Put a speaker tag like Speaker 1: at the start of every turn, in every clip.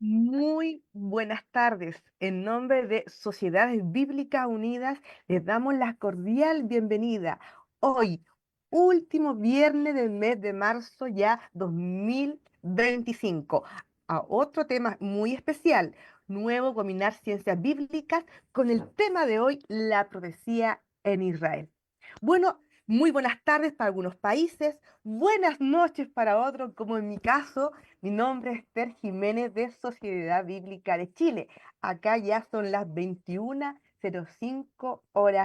Speaker 1: Muy buenas tardes. En nombre de Sociedades Bíblicas Unidas, les damos la cordial bienvenida. Hoy, último viernes del mes de marzo ya 2025, a otro tema muy especial, nuevo combinar ciencias bíblicas con el tema de hoy, la profecía en Israel. Bueno, muy buenas tardes para algunos países, buenas noches para otros, como en mi caso. Mi nombre es Esther Jiménez de Sociedad Bíblica de Chile. Acá ya son las 21:05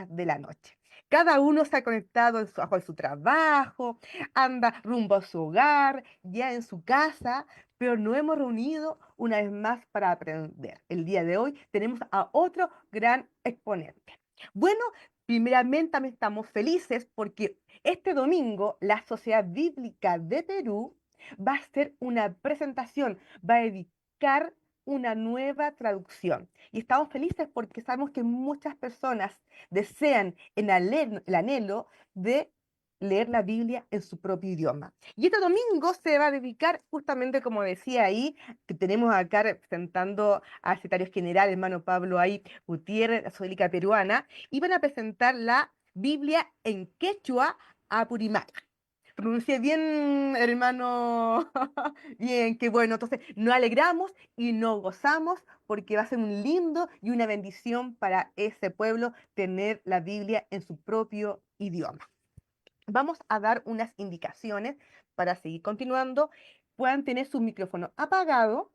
Speaker 1: de la noche. Cada uno se ha conectado en su trabajo, anda rumbo a su hogar, ya en su casa, pero nos hemos reunido una vez más para aprender. El día de hoy tenemos a otro gran exponente. Bueno, primeramente también estamos felices porque este domingo la Sociedad Bíblica de Perú va a hacer una presentación, va a dedicar una nueva traducción. Y estamos felices porque sabemos que muchas personas desean el anhelo de leer la Biblia en su propio idioma. Y este domingo se va a dedicar justamente, como decía ahí, que tenemos acá representando al secretario general, hermano Pablo ahí Gutiérrez, la Sociedad Peruana, y van a presentar la Biblia en quechua Apurímac. Pronuncié bien, hermano. Bien, qué bueno. Entonces, nos alegramos y nos gozamos porque va a ser un lindo y una bendición para ese pueblo tener la Biblia en su propio idioma. Vamos a dar unas indicaciones para seguir continuando. Puedan tener su micrófono apagado.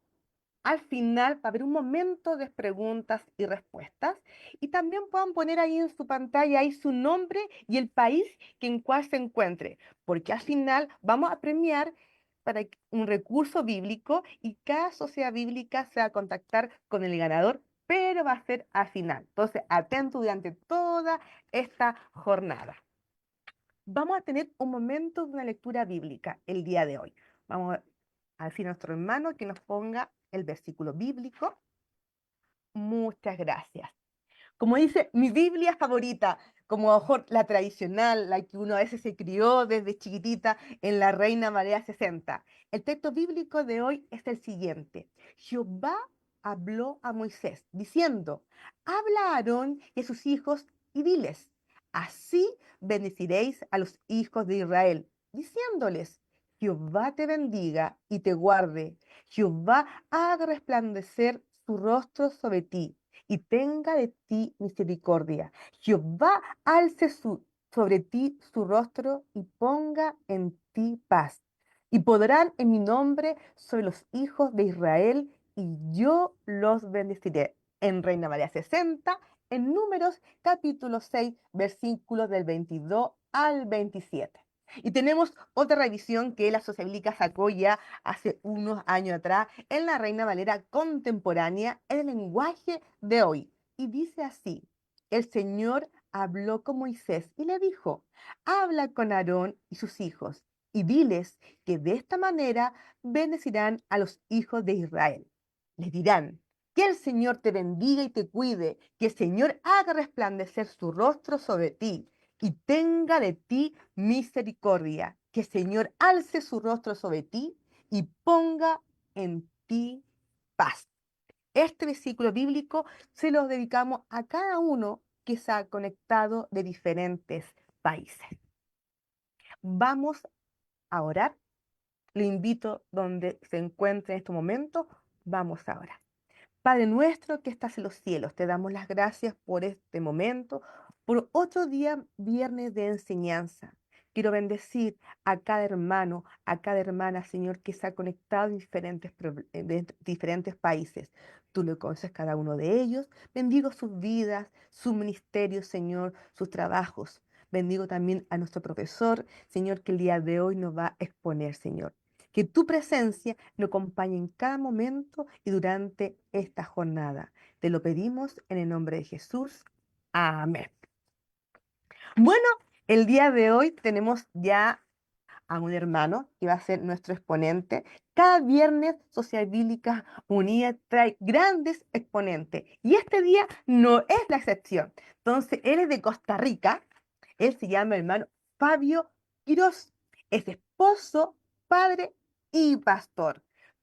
Speaker 1: Al final va a haber un momento de preguntas y respuestas y también puedan poner ahí en su pantalla ahí su nombre y el país que en cual se encuentre, porque al final vamos a premiar un recurso bíblico y cada sociedad bíblica se va a contactar con el ganador, pero va a ser al final. Entonces, atento durante toda esta jornada. Vamos a tener un momento de una lectura bíblica el día de hoy. Vamos a decir a nuestro hermano que nos ponga el versículo bíblico. Muchas gracias. Como dice mi Biblia favorita, como a lo mejor la tradicional, la que uno a veces se crió desde chiquitita en la Reina Valera 60. El texto bíblico de hoy es el siguiente. Jehová habló a Moisés diciendo, habla a Aarón y a sus hijos y diles, así bendeciréis a los hijos de Israel, diciéndoles, Jehová te bendiga y te guarde. Jehová haga resplandecer su rostro sobre ti y tenga de ti misericordia. Jehová alce sobre ti su rostro y ponga en ti paz. Y podrán en mi nombre sobre los hijos de Israel y yo los bendeciré. En Reina María 60, en Números capítulo 6, versículos del 22 al 27. Y tenemos otra revisión que la Sociedad Bíblica sacó ya hace unos años atrás en la Reina Valera contemporánea en el lenguaje de hoy. Y dice así, el Señor habló con Moisés y le dijo, habla con Aarón y sus hijos y diles que de esta manera bendecirán a los hijos de Israel. Les dirán, que el Señor te bendiga y te cuide, que el Señor haga resplandecer su rostro sobre ti y tenga de ti misericordia, que el Señor alce su rostro sobre ti y ponga en ti paz. Este versículo bíblico se lo dedicamos a cada uno que se ha conectado de diferentes países. Vamos a orar. Lo invito donde se encuentre en este momento. Vamos a orar. Padre nuestro que estás en los cielos, te damos las gracias por este momento, por otro día, viernes de enseñanza. Quiero bendecir a cada hermano, a cada hermana, Señor, que se ha conectado de diferentes países. Tú lo conoces cada uno de ellos. Bendigo sus vidas, su ministerio, Señor, sus trabajos. Bendigo también a nuestro profesor, Señor, que el día de hoy nos va a exponer, Señor. Que tu presencia nos acompañe en cada momento y durante esta jornada. Te lo pedimos en el nombre de Jesús. Amén. Bueno, el día de hoy tenemos ya a un hermano que va a ser nuestro exponente. Cada viernes Sociedad Bíblica Unida trae grandes exponentes y este día no es la excepción. Entonces, él es de Costa Rica, él se llama hermano Fabio Quiroz, es esposo, padre y pastor.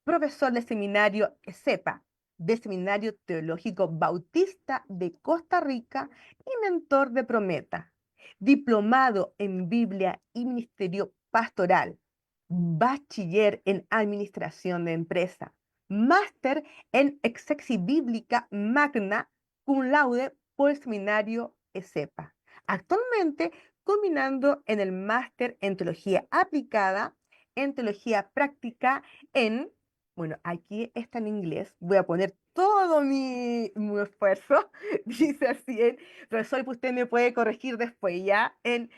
Speaker 1: profesor del seminario CEPA, del Seminario Teológico Bautista de Costa Rica y mentor de Prometa, diplomado en Biblia y Ministerio Pastoral, bachiller en Administración de Empresa, máster en Exegesis Bíblica Magna Cum Laude por el Seminario CEPA. Actualmente combinando en el máster en Teología Aplicada, en Teología Práctica, en, bueno, aquí está en inglés, voy a poner todo mi esfuerzo, dice así, profesor, pues usted me puede corregir después, ya, en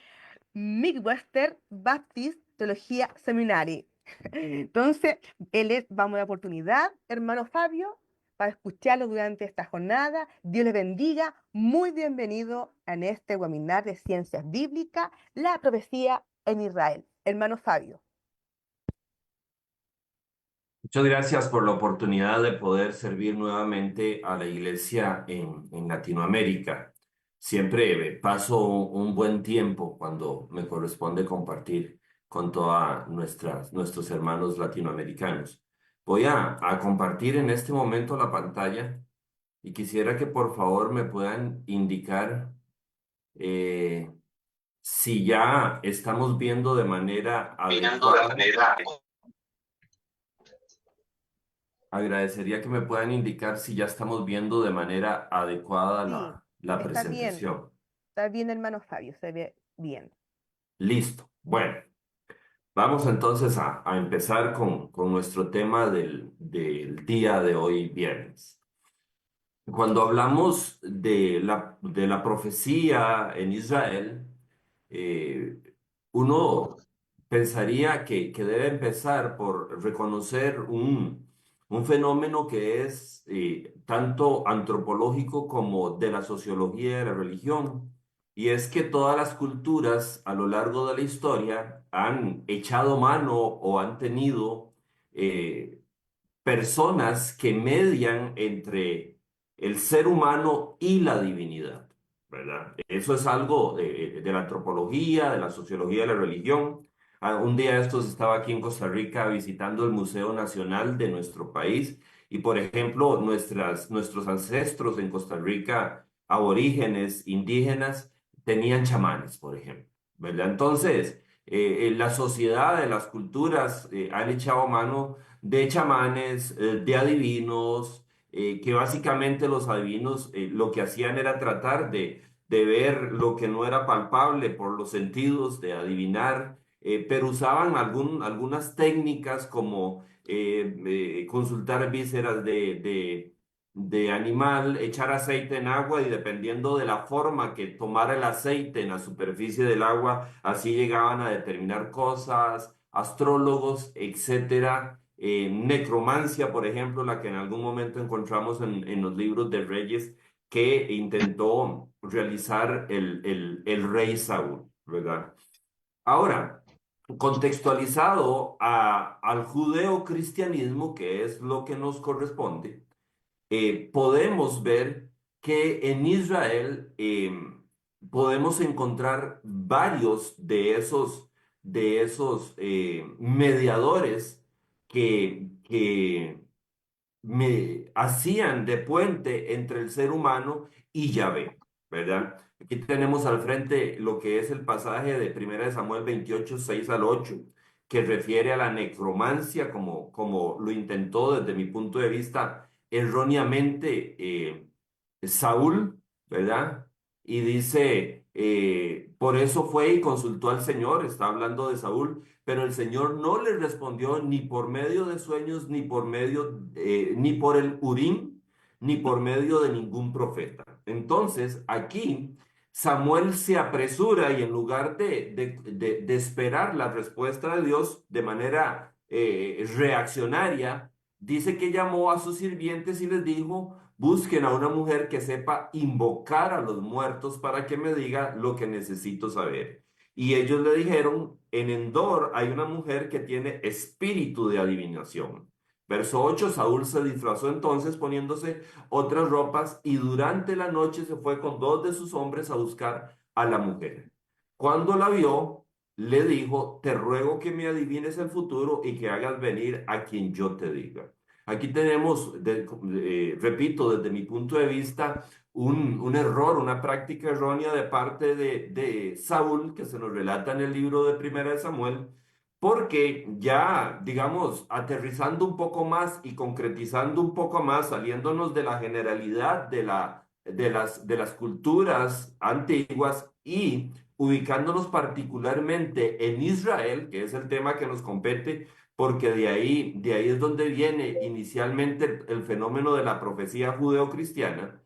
Speaker 1: Midwestern Baptist Teología Seminary. Entonces, vamos a dar oportunidad, hermano Fabio, para escucharlo durante esta jornada. Dios les bendiga. Muy bienvenido en este webinar de Ciencias Bíblicas, la profecía en Israel. Hermano Fabio.
Speaker 2: Muchas gracias por la oportunidad de poder servir nuevamente a la iglesia en Latinoamérica. Siempre paso un buen tiempo cuando me corresponde compartir con todos nuestros hermanos latinoamericanos. Voy a compartir en este momento la pantalla y quisiera que por favor me puedan indicar eh, si ya estamos viendo de manera adecuada. Agradecería que me puedan indicar si ya estamos viendo de manera adecuada
Speaker 1: Sí,
Speaker 2: la presentación.
Speaker 1: está bien, hermano Fabio, se ve bien.
Speaker 2: Listo. Bueno, vamos entonces a empezar con nuestro tema del día de hoy, viernes. Cuando hablamos de la profecía en Israel, eh, uno pensaría que debe empezar por reconocer un fenómeno que es tanto antropológico como de la sociología y de la religión, y es que todas las culturas a lo largo de la historia han echado mano o han tenido personas que median entre el ser humano y la divinidad, ¿verdad? Eso es algo de la antropología, de la sociología de la religión. Un día de estos estaba aquí en Costa Rica visitando el Museo Nacional de nuestro país y, por ejemplo, nuestros ancestros en Costa Rica, aborígenes, indígenas, tenían chamanes, por ejemplo, ¿verdad? Entonces, la sociedad de las culturas han echado mano de chamanes, de adivinos, que básicamente los adivinos lo que hacían era tratar de ver lo que no era palpable por los sentidos, de adivinar, pero usaban algunas técnicas como consultar vísceras de animal, echar aceite en agua y dependiendo de la forma que tomara el aceite en la superficie del agua, así llegaban a determinar cosas, astrólogos, etcétera. Necromancia, por ejemplo, la que en algún momento encontramos en los libros de Reyes que intentó realizar el rey Saúl, ¿verdad? Ahora, contextualizado al judeocristianismo, que es lo que nos corresponde, podemos ver que en Israel podemos encontrar varios de esos mediadores que me hacían de puente entre el ser humano y Yahvé, ¿verdad? Aquí tenemos al frente lo que es el pasaje de 1 Samuel 28 6 al 8 que refiere a la necromancia, como lo intentó desde mi punto de vista erróneamente Saúl, ¿verdad? Y dice, por eso fue y consultó al Señor, está hablando de Saúl, pero el Señor no le respondió ni por medio de sueños, ni por el Urim, ni por medio de ningún profeta. Entonces, aquí Samuel se apresura y en lugar de esperar la respuesta de Dios de manera reaccionaria, dice que llamó a sus sirvientes y les dijo, busquen a una mujer que sepa invocar a los muertos para que me diga lo que necesito saber. Y ellos le dijeron, en Endor hay una mujer que tiene espíritu de adivinación. Verso 8, Saúl se disfrazó entonces poniéndose otras ropas y durante la noche se fue con dos de sus hombres a buscar a la mujer. Cuando la vio, le dijo, te ruego que me adivines el futuro y que hagas venir a quien yo te diga. Aquí tenemos, repito, desde mi punto de vista, un error, una práctica errónea de parte de Saúl, que se nos relata en el libro de Primera de Samuel, porque ya, digamos, aterrizando un poco más y concretizando un poco más, saliéndonos de la generalidad de las culturas antiguas y ubicándonos particularmente en Israel, que es el tema que nos compete, porque de ahí es donde viene inicialmente el fenómeno de la profecía judeocristiana.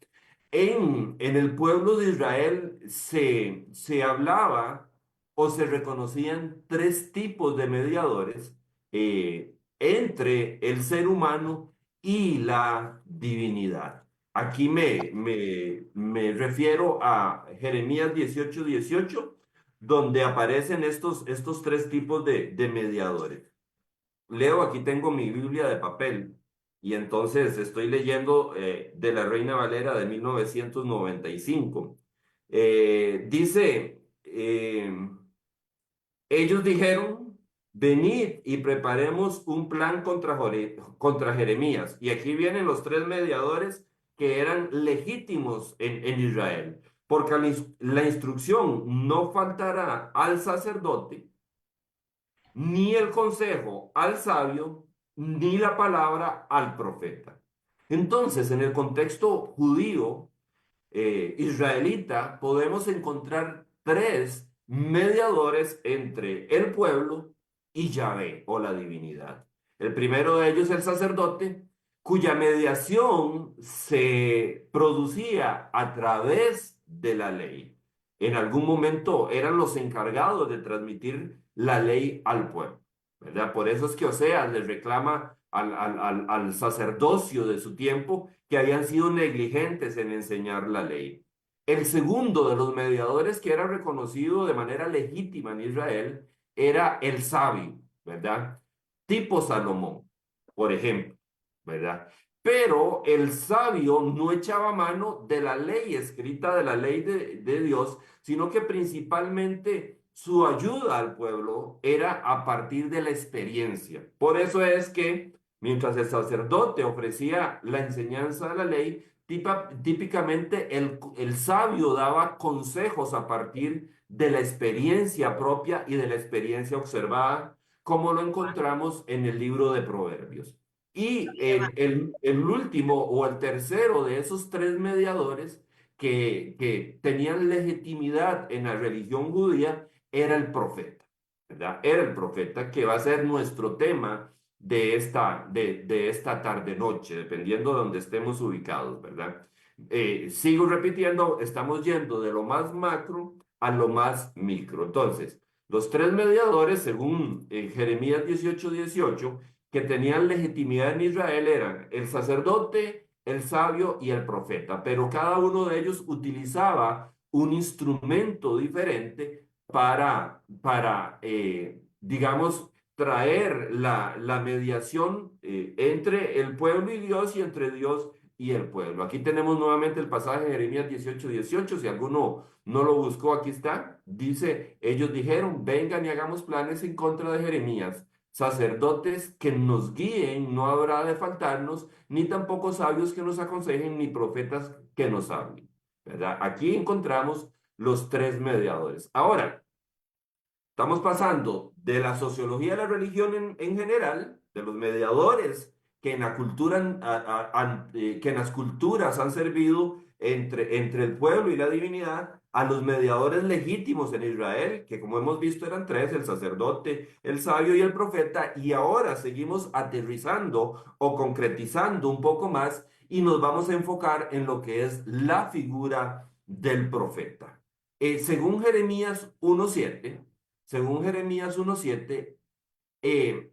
Speaker 2: En el pueblo de Israel se hablaba o se reconocían tres tipos de mediadores entre el ser humano y la divinidad. Aquí me refiero a Jeremías 18:18, donde aparecen estos tres tipos de mediadores. Leo, aquí tengo mi Biblia de papel y entonces estoy leyendo de la Reina Valera de 1995. Dice, ellos dijeron, venid y preparemos un plan contra Jeremías. Y aquí vienen los tres mediadores que eran legítimos en Israel, porque la instrucción no faltará al sacerdote ni el consejo al sabio, ni la palabra al profeta. Entonces, en el contexto judío, israelita, podemos encontrar tres mediadores entre el pueblo y Yahvé o la divinidad. El primero de ellos, el sacerdote, cuya mediación se producía a través de la ley. En algún momento eran los encargados de transmitir la ley al pueblo, ¿verdad? Por eso es que Oseas les reclama al sacerdocio de su tiempo que habían sido negligentes en enseñar la ley. El segundo de los mediadores que era reconocido de manera legítima en Israel era el sabio, ¿verdad? Tipo Salomón, por ejemplo, ¿verdad? Pero el sabio no echaba mano de la ley escrita, de la ley de Dios, sino que principalmente su ayuda al pueblo era a partir de la experiencia. Por eso es que mientras el sacerdote ofrecía la enseñanza de la ley, típicamente el sabio daba consejos a partir de la experiencia propia y de la experiencia observada, como lo encontramos en el libro de Proverbios. Y el último o el tercero de esos tres mediadores que tenían legitimidad en la religión judía era el profeta, ¿verdad? Era el profeta que va a ser nuestro tema de esta tarde-noche, dependiendo de donde estemos ubicados, ¿verdad? Sigo repitiendo, estamos yendo de lo más macro a lo más micro. Entonces, los tres mediadores, según Jeremías 18:18, que tenían legitimidad en Israel eran el sacerdote, el sabio y el profeta, pero cada uno de ellos utilizaba un instrumento diferente para digamos, traer la mediación entre el pueblo y Dios y entre Dios y el pueblo. Aquí tenemos nuevamente el pasaje de Jeremías 18:18. Si alguno no lo buscó, aquí está. Dice, ellos dijeron, vengan y hagamos planes en contra de Jeremías. Sacerdotes que nos guíen, no habrá de faltarnos, ni tampoco sabios que nos aconsejen, ni profetas que nos hablen. ¿Verdad? Aquí encontramos los tres mediadores. Ahora, estamos pasando de la sociología de la religión en general, de los mediadores que en la cultura, que en las culturas han servido entre el pueblo y la divinidad, a los mediadores legítimos en Israel, que como hemos visto eran tres, el sacerdote, el sabio y el profeta, y ahora seguimos aterrizando o concretizando un poco más y nos vamos a enfocar en lo que es la figura del profeta. Según Jeremías 1:7, según Jeremías 1:7, eh,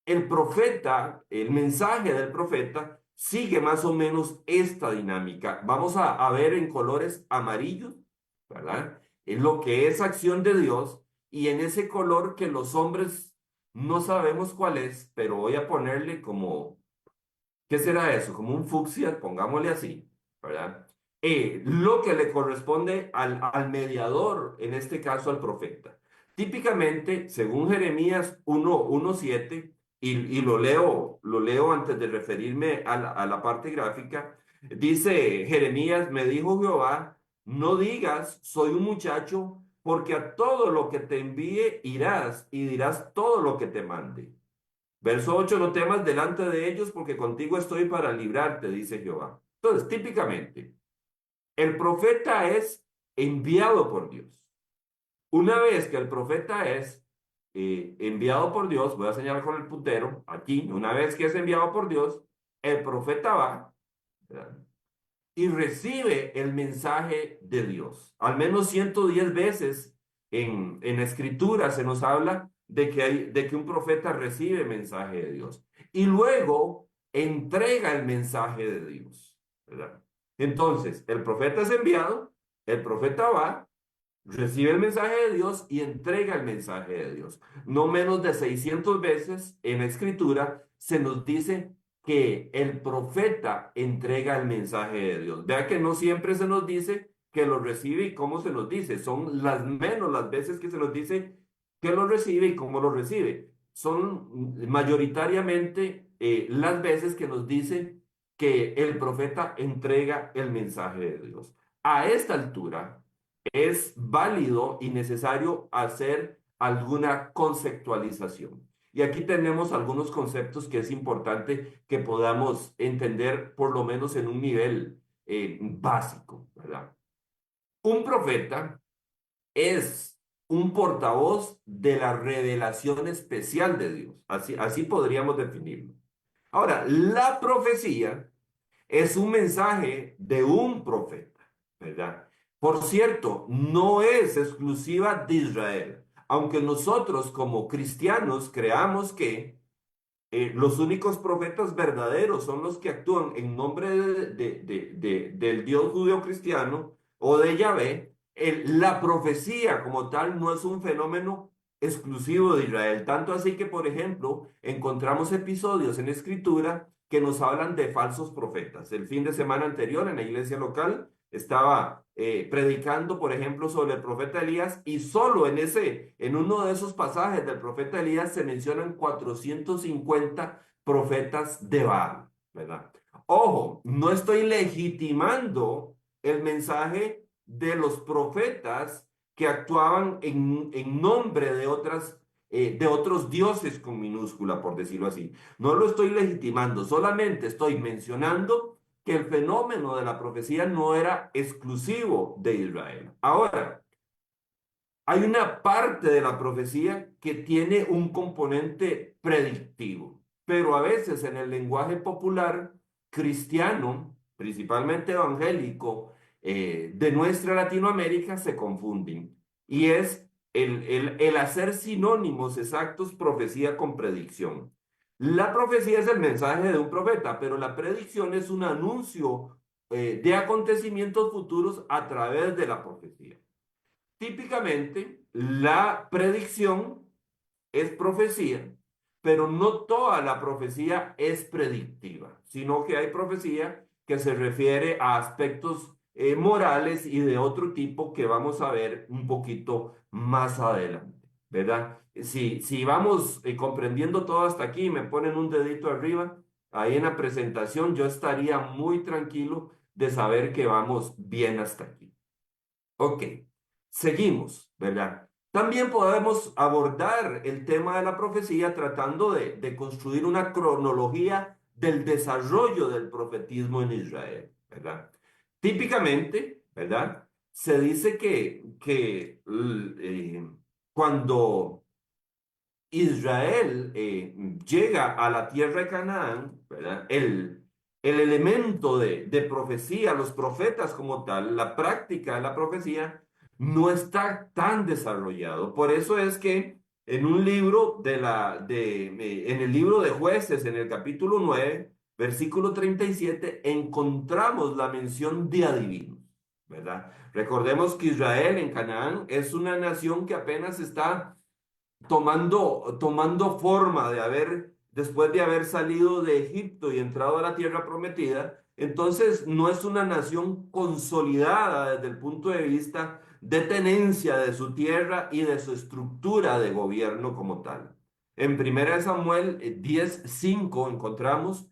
Speaker 2: el profeta, el mensaje del profeta, sigue más o menos esta dinámica. Vamos a ver en colores amarillos, ¿verdad? Es lo que es acción de Dios y en ese color que los hombres no sabemos cuál es, pero voy a ponerle como, ¿qué será eso? Como un fucsia, pongámosle así, ¿verdad? Lo que le corresponde al mediador, en este caso al profeta. Típicamente, según Jeremías 1:7, y lo leo antes de referirme a la parte gráfica, dice Jeremías, me dijo Jehová, no digas, soy un muchacho, porque a todo lo que te envíe irás y dirás todo lo que te mande. Verso 8, no temas delante de ellos, porque contigo estoy para librarte, dice Jehová. Entonces, típicamente, el profeta es enviado por Dios. Una vez que el profeta es enviado por Dios, voy a señalar con el puntero aquí, una vez que es enviado por Dios, el profeta va, ¿verdad?, y recibe el mensaje de Dios. Al menos 110 veces en Escritura se nos habla de que un profeta recibe mensaje de Dios y luego entrega el mensaje de Dios, ¿verdad? Entonces, el profeta es enviado, el profeta va, recibe el mensaje de Dios y entrega el mensaje de Dios. No menos de 600 veces en la Escritura se nos dice que el profeta entrega el mensaje de Dios. Vea que no siempre se nos dice que lo recibe y cómo se nos dice. Son las menos las veces que se nos dice que lo recibe y cómo lo recibe. Son mayoritariamente las veces que nos dice que el profeta entrega el mensaje de Dios. A esta altura, es válido y necesario hacer alguna conceptualización. Y aquí tenemos algunos conceptos que es importante que podamos entender por lo menos en un nivel básico, ¿verdad? Un profeta es un portavoz de la revelación especial de Dios. Así podríamos definirlo. Ahora, la profecía es un mensaje de un profeta, ¿verdad? Por cierto, no es exclusiva de Israel, aunque nosotros como cristianos creamos que los únicos profetas verdaderos son los que actúan en nombre del Dios judío cristiano o de Yahvé. La profecía como tal no es un fenómeno exclusivo de Israel. Tanto así que, por ejemplo, encontramos episodios en Escritura que nos hablan de falsos profetas. El fin de semana anterior en la iglesia local estaba predicando, por ejemplo, sobre el profeta Elías y solo en uno de esos pasajes del profeta Elías se mencionan 450 profetas de Baal, ¿verdad? Ojo, no estoy legitimando el mensaje de los profetas que actuaban en nombre de otros dioses con minúscula, por decirlo así. No lo estoy legitimando, solamente estoy mencionando que el fenómeno de la profecía no era exclusivo de Israel. Ahora, hay una parte de la profecía que tiene un componente predictivo, pero a veces en el lenguaje popular cristiano, principalmente evangélico, de nuestra Latinoamérica se confunden. Y es el hacer sinónimos exactos profecía con predicción. La profecía es el mensaje de un profeta, pero la predicción es un anuncio de acontecimientos futuros a través de la profecía. Típicamente, la predicción es profecía, pero no toda la profecía es predictiva, sino que hay profecía que se refiere a aspectos morales y de otro tipo que vamos a ver un poquito más adelante, ¿verdad? Si vamos comprendiendo todo hasta aquí y me ponen un dedito arriba, ahí en la presentación yo estaría muy tranquilo de saber que vamos bien hasta aquí. Ok, seguimos, ¿verdad? También podemos abordar el tema de la profecía tratando de construir una cronología del desarrollo del profetismo en Israel, ¿verdad? Típicamente, ¿verdad? Se dice que cuando Israel llega a la tierra de Canaán, ¿verdad? El elemento de profecía, los profetas como tal, la práctica de la profecía, no está tan desarrollado. Por eso es que en un libro en el libro de Jueces, en el capítulo 9 versículo 37 encontramos la mención de adivinos, ¿verdad? Recordemos que Israel en Canaán es una nación que apenas está tomando forma después de haber salido de Egipto y entrado a la tierra prometida, entonces no es una nación consolidada desde el punto de vista de tenencia de su tierra y de su estructura de gobierno como tal. En 1 Samuel 10:5 encontramos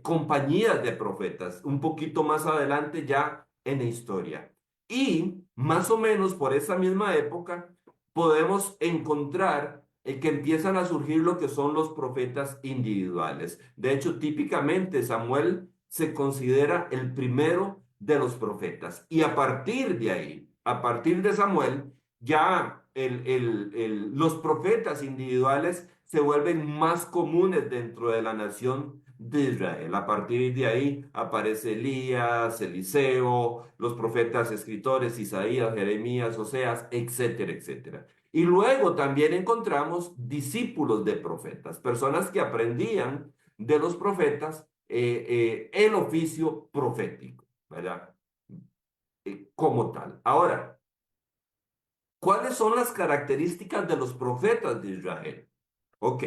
Speaker 2: compañías de profetas, un poquito más adelante ya en la historia. Y más o menos por esa misma época podemos encontrar que empiezan a surgir lo que son los profetas individuales. De hecho, típicamente Samuel se considera el primero de los profetas. Y a partir de ahí, a partir de Samuel, ya los profetas individuales se vuelven más comunes dentro de la nación de Israel. A partir de ahí aparece Elías, Eliseo, los profetas escritores, Isaías, Jeremías, Oseas, etcétera, etcétera. Y luego también encontramos discípulos de profetas, personas que aprendían de los profetas el oficio profético, ¿verdad? Como tal. Ahora, ¿cuáles son las características de los profetas de Israel? Ok.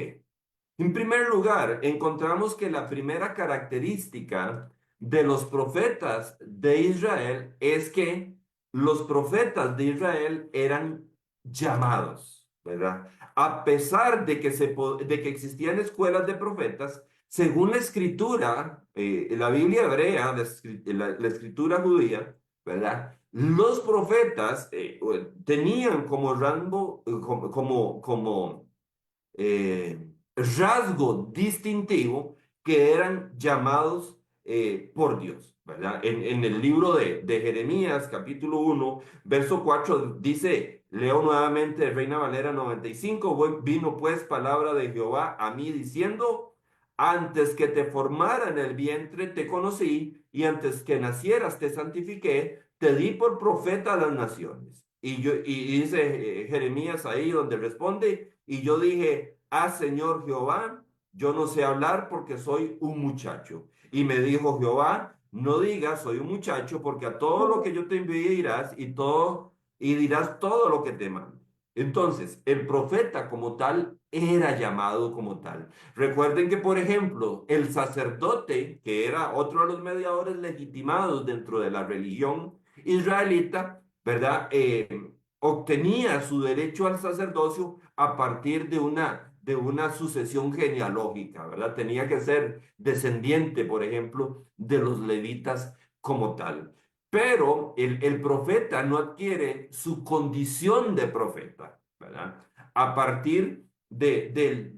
Speaker 2: En primer lugar, encontramos que la primera característica de los profetas de Israel es que los profetas de Israel eran llamados, ¿verdad? A pesar de que existían escuelas de profetas, según la escritura, la Biblia hebrea, la escritura judía, ¿verdad? Los profetas tenían como rango, rasgo distintivo que eran llamados por Dios, ¿verdad? En el libro de Jeremías, capítulo 1 verso 4 dice, leo nuevamente Reina Valera 95, vino pues palabra de Jehová a mí diciendo, antes que te formara en el vientre te conocí, y antes que nacieras te santifiqué, te di por profeta a las naciones. Y dice Jeremías ahí donde responde, y yo dije, ah, Señor Jehová, yo no sé hablar porque soy un muchacho. Y me dijo Jehová, no digas soy un muchacho, porque a todo lo que yo te envíe irás y dirás todo lo que te mando. Entonces, el profeta como tal era llamado como tal. Recuerden que, por ejemplo, el sacerdote, que era otro de los mediadores legitimados dentro de la religión israelita, ¿verdad? Obtenía su derecho al sacerdocio a partir de una sucesión genealógica, ¿verdad? Tenía que ser descendiente, por ejemplo, de los levitas como tal. Pero el profeta no adquiere su condición de profeta, ¿verdad? A partir de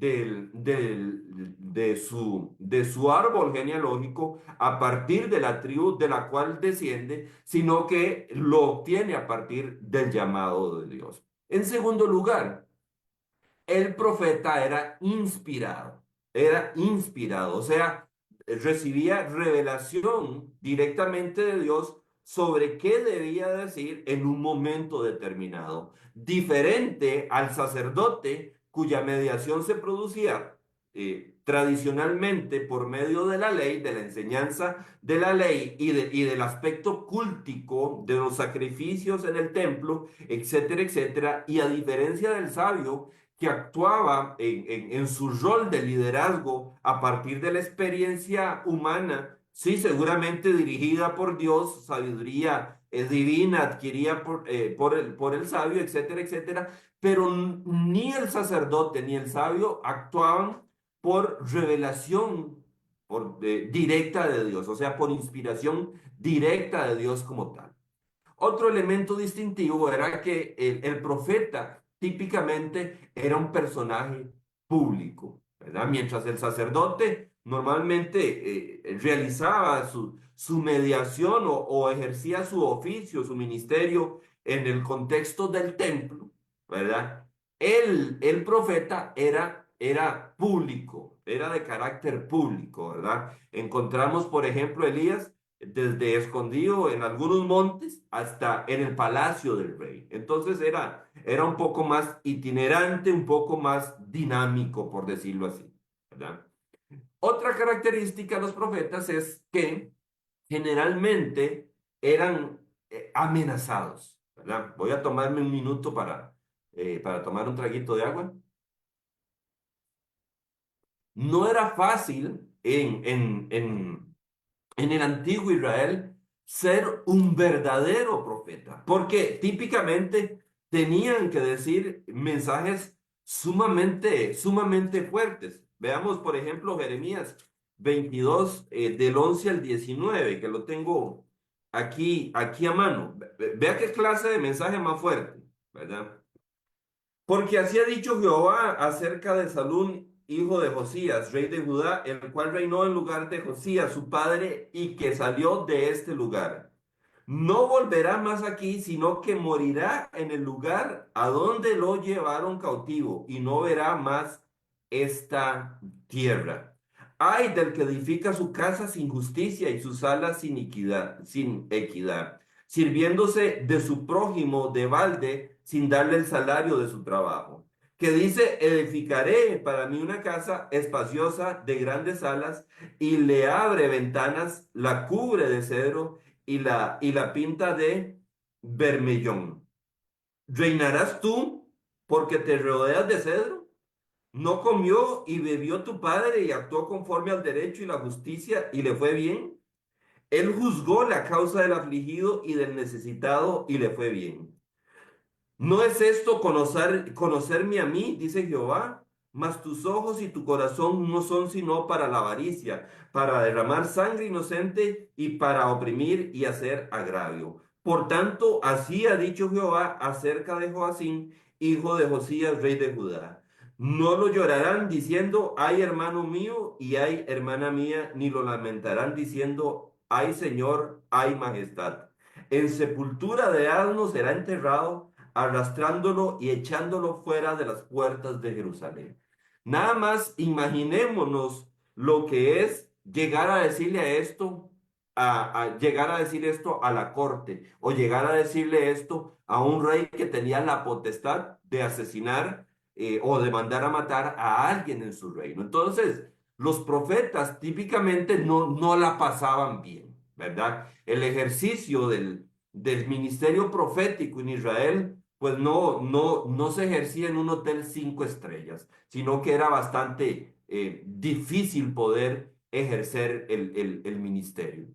Speaker 2: su árbol genealógico, a partir de la tribu de la cual desciende, sino que lo obtiene a partir del llamado de Dios. En segundo lugar, el profeta era inspirado, o sea, recibía revelación directamente de Dios sobre qué debía decir en un momento determinado, diferente al sacerdote cuya mediación se producía tradicionalmente por medio de la ley, de la enseñanza de la ley y del aspecto cúltico de los sacrificios en el templo, etcétera, etcétera, y a diferencia del sabio, que actuaba en su rol de liderazgo a partir de la experiencia humana, sí, seguramente dirigida por Dios, sabiduría divina adquirida por el sabio, etcétera, etcétera, pero ni el sacerdote ni el sabio actuaban por revelación directa de Dios, o sea, por inspiración directa de Dios como tal. Otro elemento distintivo era que el profeta típicamente era un personaje público, ¿verdad? Mientras el sacerdote normalmente realizaba su mediación o ejercía su oficio, su ministerio en el contexto del templo, ¿verdad? El profeta era público, era de carácter público, ¿verdad? Encontramos, por ejemplo, Elías desde escondido en algunos montes hasta en el palacio del rey. Entonces era un poco más itinerante, un poco más dinámico, por decirlo así, ¿verdad? Otra característica de los profetas es que generalmente eran amenazados, ¿verdad? Voy a tomarme un minuto para tomar un traguito de agua. No era fácil en el antiguo Israel ser un verdadero profeta, porque típicamente tenían que decir mensajes sumamente fuertes. Veamos, por ejemplo, Jeremías 22, del 11 al 19, que lo tengo aquí a mano. Vea qué clase de mensaje más fuerte, ¿verdad? Porque así ha dicho Jehová acerca de Salún, hijo de Josías, rey de Judá, el cual reinó en lugar de Josías, su padre, y que salió de este lugar. No volverá más aquí, sino que morirá en el lugar a donde lo llevaron cautivo, y no verá más esta tierra. Ay del que edifica su casa sin justicia y sus alas sin equidad, sirviéndose de su prójimo de balde sin darle el salario de su trabajo. Que dice, edificaré para mí una casa espaciosa de grandes alas y le abre ventanas, la cubre de cedro y la pinta de bermellón. ¿Reinarás tú porque te rodeas de cedro? ¿No comió y bebió tu padre y actuó conforme al derecho y la justicia y le fue bien? Él juzgó la causa del afligido y del necesitado y le fue bien. ¿No es esto conocerme a mí, dice Jehová? Mas tus ojos y tu corazón no son sino para la avaricia, para derramar sangre inocente y para oprimir y hacer agravio. Por tanto, así ha dicho Jehová acerca de Joacín, hijo de Josías, rey de Judá. No lo llorarán diciendo, ay hermano mío y ay hermana mía, ni lo lamentarán diciendo, ay Señor, ay majestad. En sepultura de asno será enterrado arrastrándolo y echándolo fuera de las puertas de Jerusalén. Nada más imaginémonos lo que es llegar a decirle a esto, llegar a decir esto a la corte, o llegar a decirle esto a un rey que tenía la potestad de asesinar, o de mandar a matar a alguien en su reino. Entonces, los profetas típicamente no la pasaban bien, ¿verdad? El ejercicio del ministerio profético en Israel pues no se ejercía en un hotel 5 estrellas, sino que era bastante difícil poder ejercer el ministerio.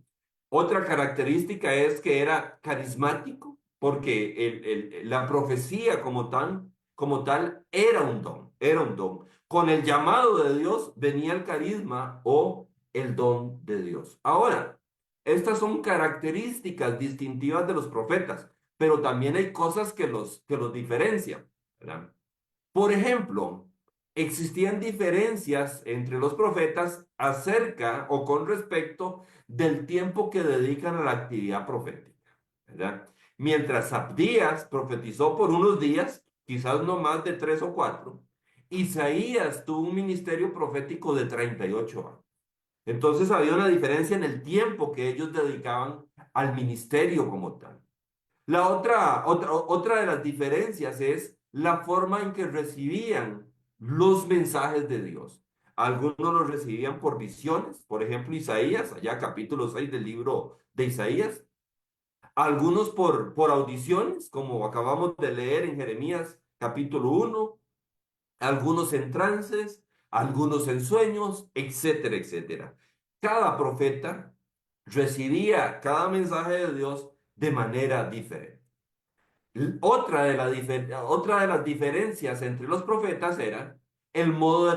Speaker 2: Otra característica es que era carismático, porque la profecía como tal era un don. Con el llamado de Dios venía el carisma o el don de Dios. Ahora, estas son características distintivas de los profetas, pero también hay cosas que los diferencian, ¿verdad? Por ejemplo, existían diferencias entre los profetas acerca o con respecto del tiempo que dedican a la actividad profética, ¿verdad? Mientras Abdías profetizó por unos días, quizás no más de 3 o 4, Isaías tuvo un ministerio profético de 38 años. Entonces había una diferencia en el tiempo que ellos dedicaban al ministerio como tal. La otra de las diferencias es la forma en que recibían los mensajes de Dios. Algunos los recibían por visiones, por ejemplo, Isaías, allá capítulo 6 del libro de Isaías. Algunos por audiciones, como acabamos de leer en Jeremías capítulo 1. Algunos en trances, algunos en sueños, etcétera, etcétera. Cada profeta recibía cada mensaje de Dios de manera diferente. Otra de las diferencias entre los profetas era el modo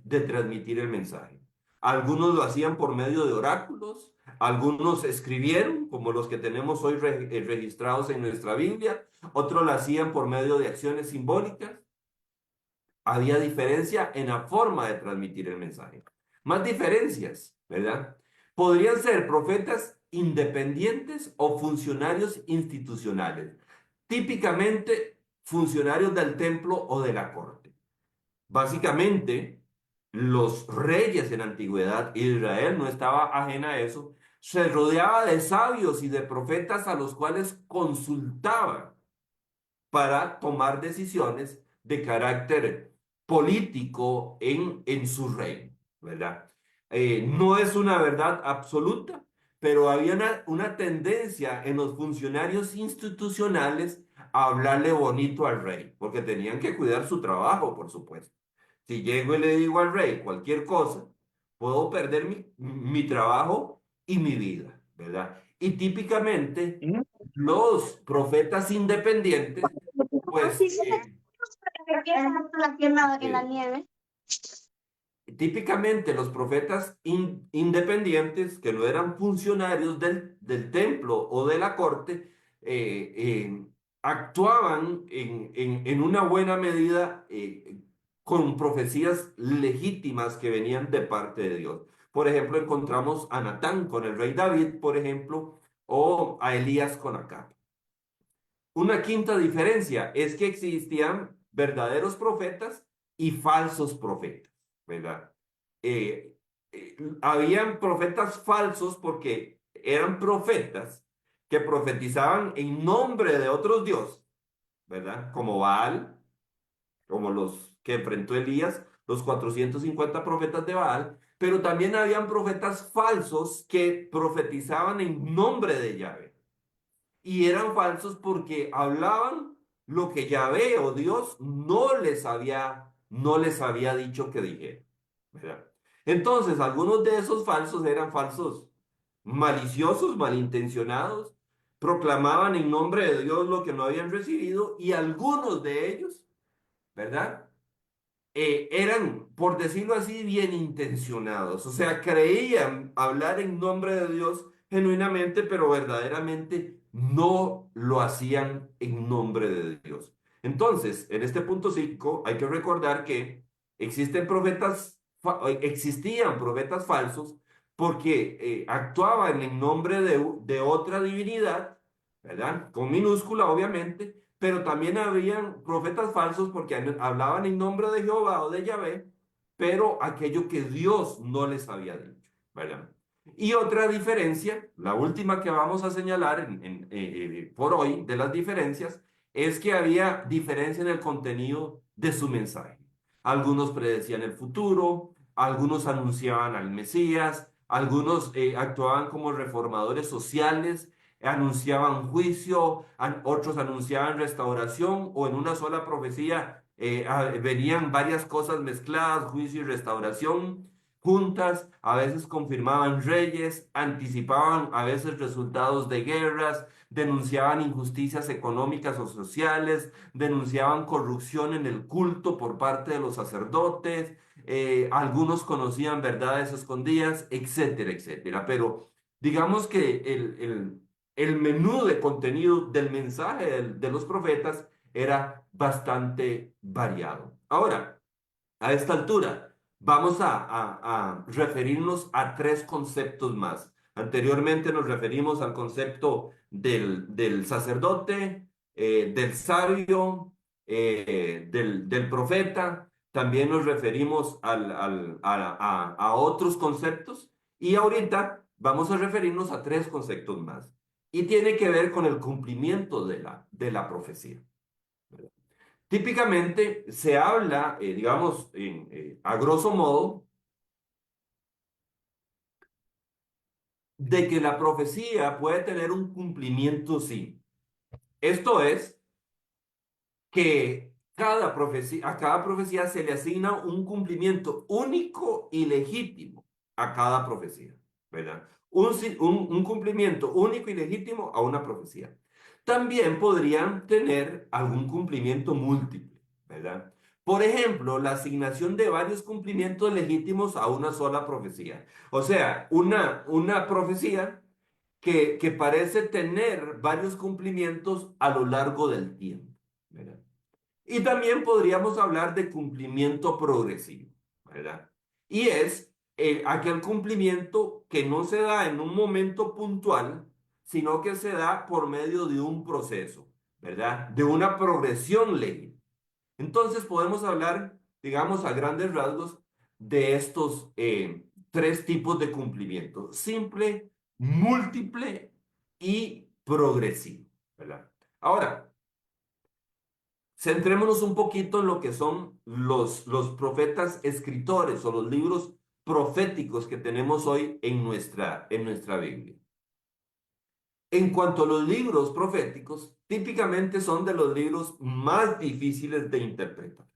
Speaker 2: de transmitir el mensaje. Algunos lo hacían por medio de oráculos, algunos escribieron, como los que tenemos hoy registrados en nuestra Biblia, otros lo hacían por medio de acciones simbólicas. Había diferencia en la forma de transmitir el mensaje. Más diferencias, ¿verdad? Podrían ser profetas independientes o funcionarios institucionales, típicamente funcionarios del templo o de la corte. Básicamente, los reyes en la antigüedad, Israel no estaba ajena a eso, se rodeaba de sabios y de profetas a los cuales consultaba para tomar decisiones de carácter político en su reino, ¿verdad? No es una verdad absoluta, pero había una tendencia en los funcionarios institucionales a hablarle bonito al rey, porque tenían que cuidar su trabajo, por supuesto. Si llego y le digo al rey cualquier cosa, puedo perder mi trabajo y mi vida, ¿verdad? Y típicamente los profetas independientes, pues
Speaker 3: en la
Speaker 2: eh,
Speaker 3: nieve.
Speaker 2: típicamente los profetas independientes, que no eran funcionarios del templo o de la corte, actuaban en una buena medida con profecías legítimas que venían de parte de Dios. Por ejemplo, encontramos a Natán con el rey David, por ejemplo, o a Elías con Acab. Una quinta diferencia es que existían verdaderos profetas y falsos profetas, ¿verdad? Eh, Habían profetas falsos porque eran profetas que profetizaban en nombre de otros dioses, ¿verdad? Como Baal, como los que enfrentó Elías, los 450 profetas de Baal, pero también habían profetas falsos que profetizaban en nombre de Yahvé y eran falsos porque hablaban lo que Yahvé o Dios no les había dicho que dijera, ¿verdad? Entonces, algunos de esos falsos eran falsos maliciosos, malintencionados, proclamaban en nombre de Dios lo que no habían recibido y algunos de ellos, ¿verdad? Eran, por decirlo así, bien intencionados. O sea, creían hablar en nombre de Dios genuinamente, pero verdaderamente no lo hacían en nombre de Dios. Entonces, en este punto 5 hay que recordar que existían profetas falsos porque actuaban en nombre de otra divinidad, ¿verdad? Con minúscula, obviamente, pero también habían profetas falsos porque hablaban en nombre de Jehová o de Yahvé, pero aquello que Dios no les había dicho, ¿verdad? Y otra diferencia, la última que vamos a señalar por hoy de las diferencias, es que había diferencia en el contenido de su mensaje. Algunos predecían el futuro, algunos anunciaban al Mesías, algunos actuaban como reformadores sociales, anunciaban juicio, otros anunciaban restauración o en una sola profecía venían varias cosas mezcladas, juicio y restauración juntas, a veces confirmaban reyes, anticipaban a veces resultados de guerras, denunciaban injusticias económicas o sociales, denunciaban corrupción en el culto por parte de los sacerdotes, algunos conocían verdades escondidas, etcétera, etcétera. Pero digamos que el menú de contenido del mensaje de los profetas era bastante variado. Ahora, a esta altura, vamos a referirnos a tres conceptos más. Anteriormente nos referimos al concepto del sacerdote, del sabio, del profeta. También nos referimos a otros conceptos. Y ahorita vamos a referirnos a tres conceptos más. Y tiene que ver con el cumplimiento de la profecía. Típicamente se habla, digamos, a grosso modo, de que la profecía puede tener un cumplimiento sí. Esto es que a cada profecía se le asigna un cumplimiento único y legítimo a cada profecía, ¿verdad? Un cumplimiento único y legítimo a una profecía. También podrían tener algún cumplimiento múltiple, ¿verdad? Por ejemplo, la asignación de varios cumplimientos legítimos a una sola profecía. O sea, una profecía que parece tener varios cumplimientos a lo largo del tiempo, ¿verdad? Y también podríamos hablar de cumplimiento progresivo, ¿verdad? Y es aquel cumplimiento que no se da en un momento puntual, sino que se da por medio de un proceso, ¿verdad? De una progresión ley. Entonces podemos hablar, digamos, a grandes rasgos de estos tres tipos de cumplimiento: simple, múltiple y progresivo, ¿verdad? Ahora, centrémonos un poquito en lo que son los profetas escritores o los libros proféticos que tenemos hoy en nuestra Biblia. En cuanto a los libros proféticos, típicamente son de los libros más difíciles de interpretar,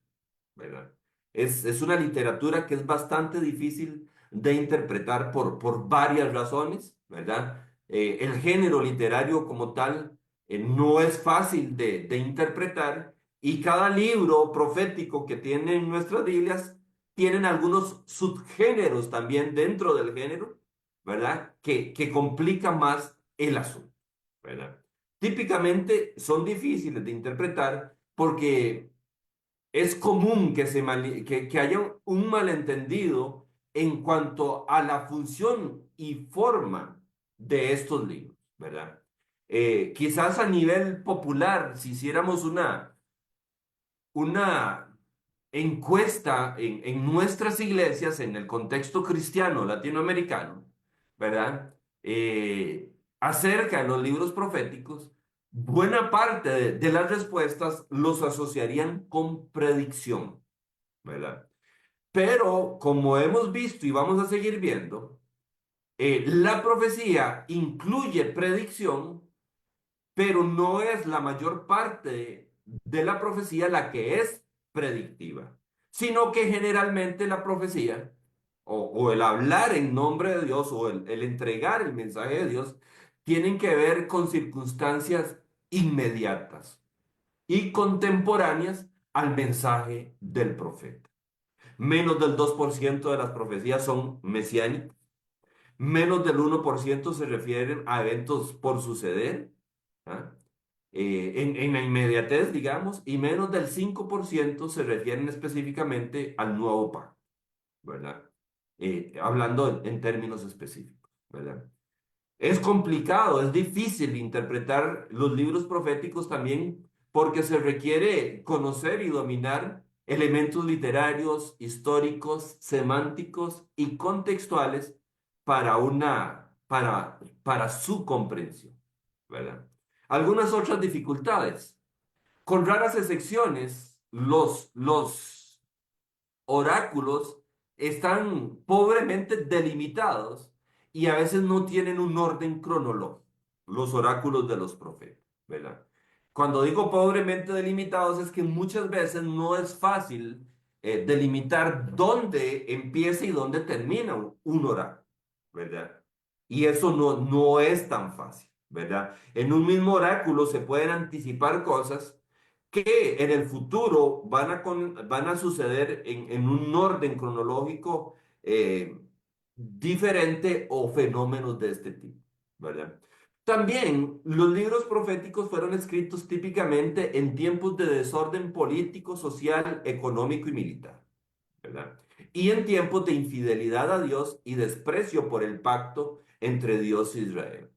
Speaker 2: ¿verdad? Es una literatura que es bastante difícil de interpretar por varias razones, ¿verdad? El género literario como tal no es fácil de interpretar y cada libro profético que tienen nuestras Biblias tienen algunos subgéneros también dentro del género, ¿verdad? Que complican más el asunto, ¿verdad? Típicamente son difíciles de interpretar porque es común que haya un malentendido en cuanto a la función y forma de estos libros, ¿verdad? Quizás a nivel popular, si hiciéramos una encuesta en nuestras iglesias, en el contexto cristiano latinoamericano, ¿verdad? Acerca de los libros proféticos, buena parte de las respuestas los asociarían con predicción, ¿verdad? Pero como hemos visto y vamos a seguir viendo, la profecía incluye predicción, pero no es la mayor parte de la profecía la que es predictiva, sino que generalmente la profecía o el hablar en nombre de Dios o el entregar el mensaje de Dios tienen que ver con circunstancias inmediatas y contemporáneas al mensaje del profeta. Menos del 2% de las profecías son mesiánicas, menos del 1% se refieren a eventos por suceder, ¿ah? En la inmediatez, digamos, y menos del 5% se refieren específicamente al nuevo pacto, ¿verdad? Hablando en términos específicos, ¿verdad? Es complicado, es difícil interpretar los libros proféticos también porque se requiere conocer y dominar elementos literarios, históricos, semánticos y contextuales para su comprensión, ¿verdad? Algunas otras dificultades. Con raras excepciones, los oráculos están pobremente delimitados y a veces no tienen un orden cronológico, los oráculos de los profetas, ¿verdad? Cuando digo pobremente delimitados es que muchas veces no es fácil delimitar dónde empieza y dónde termina un oráculo, ¿verdad? Y eso no es tan fácil, ¿verdad? En un mismo oráculo se pueden anticipar cosas que en el futuro van a suceder en un orden cronológico diferente o fenómenos de este tipo, ¿verdad? También los libros proféticos fueron escritos típicamente en tiempos de desorden político, social, económico y militar, ¿verdad? Y en tiempos de infidelidad a Dios y desprecio por el pacto entre Dios e Israel.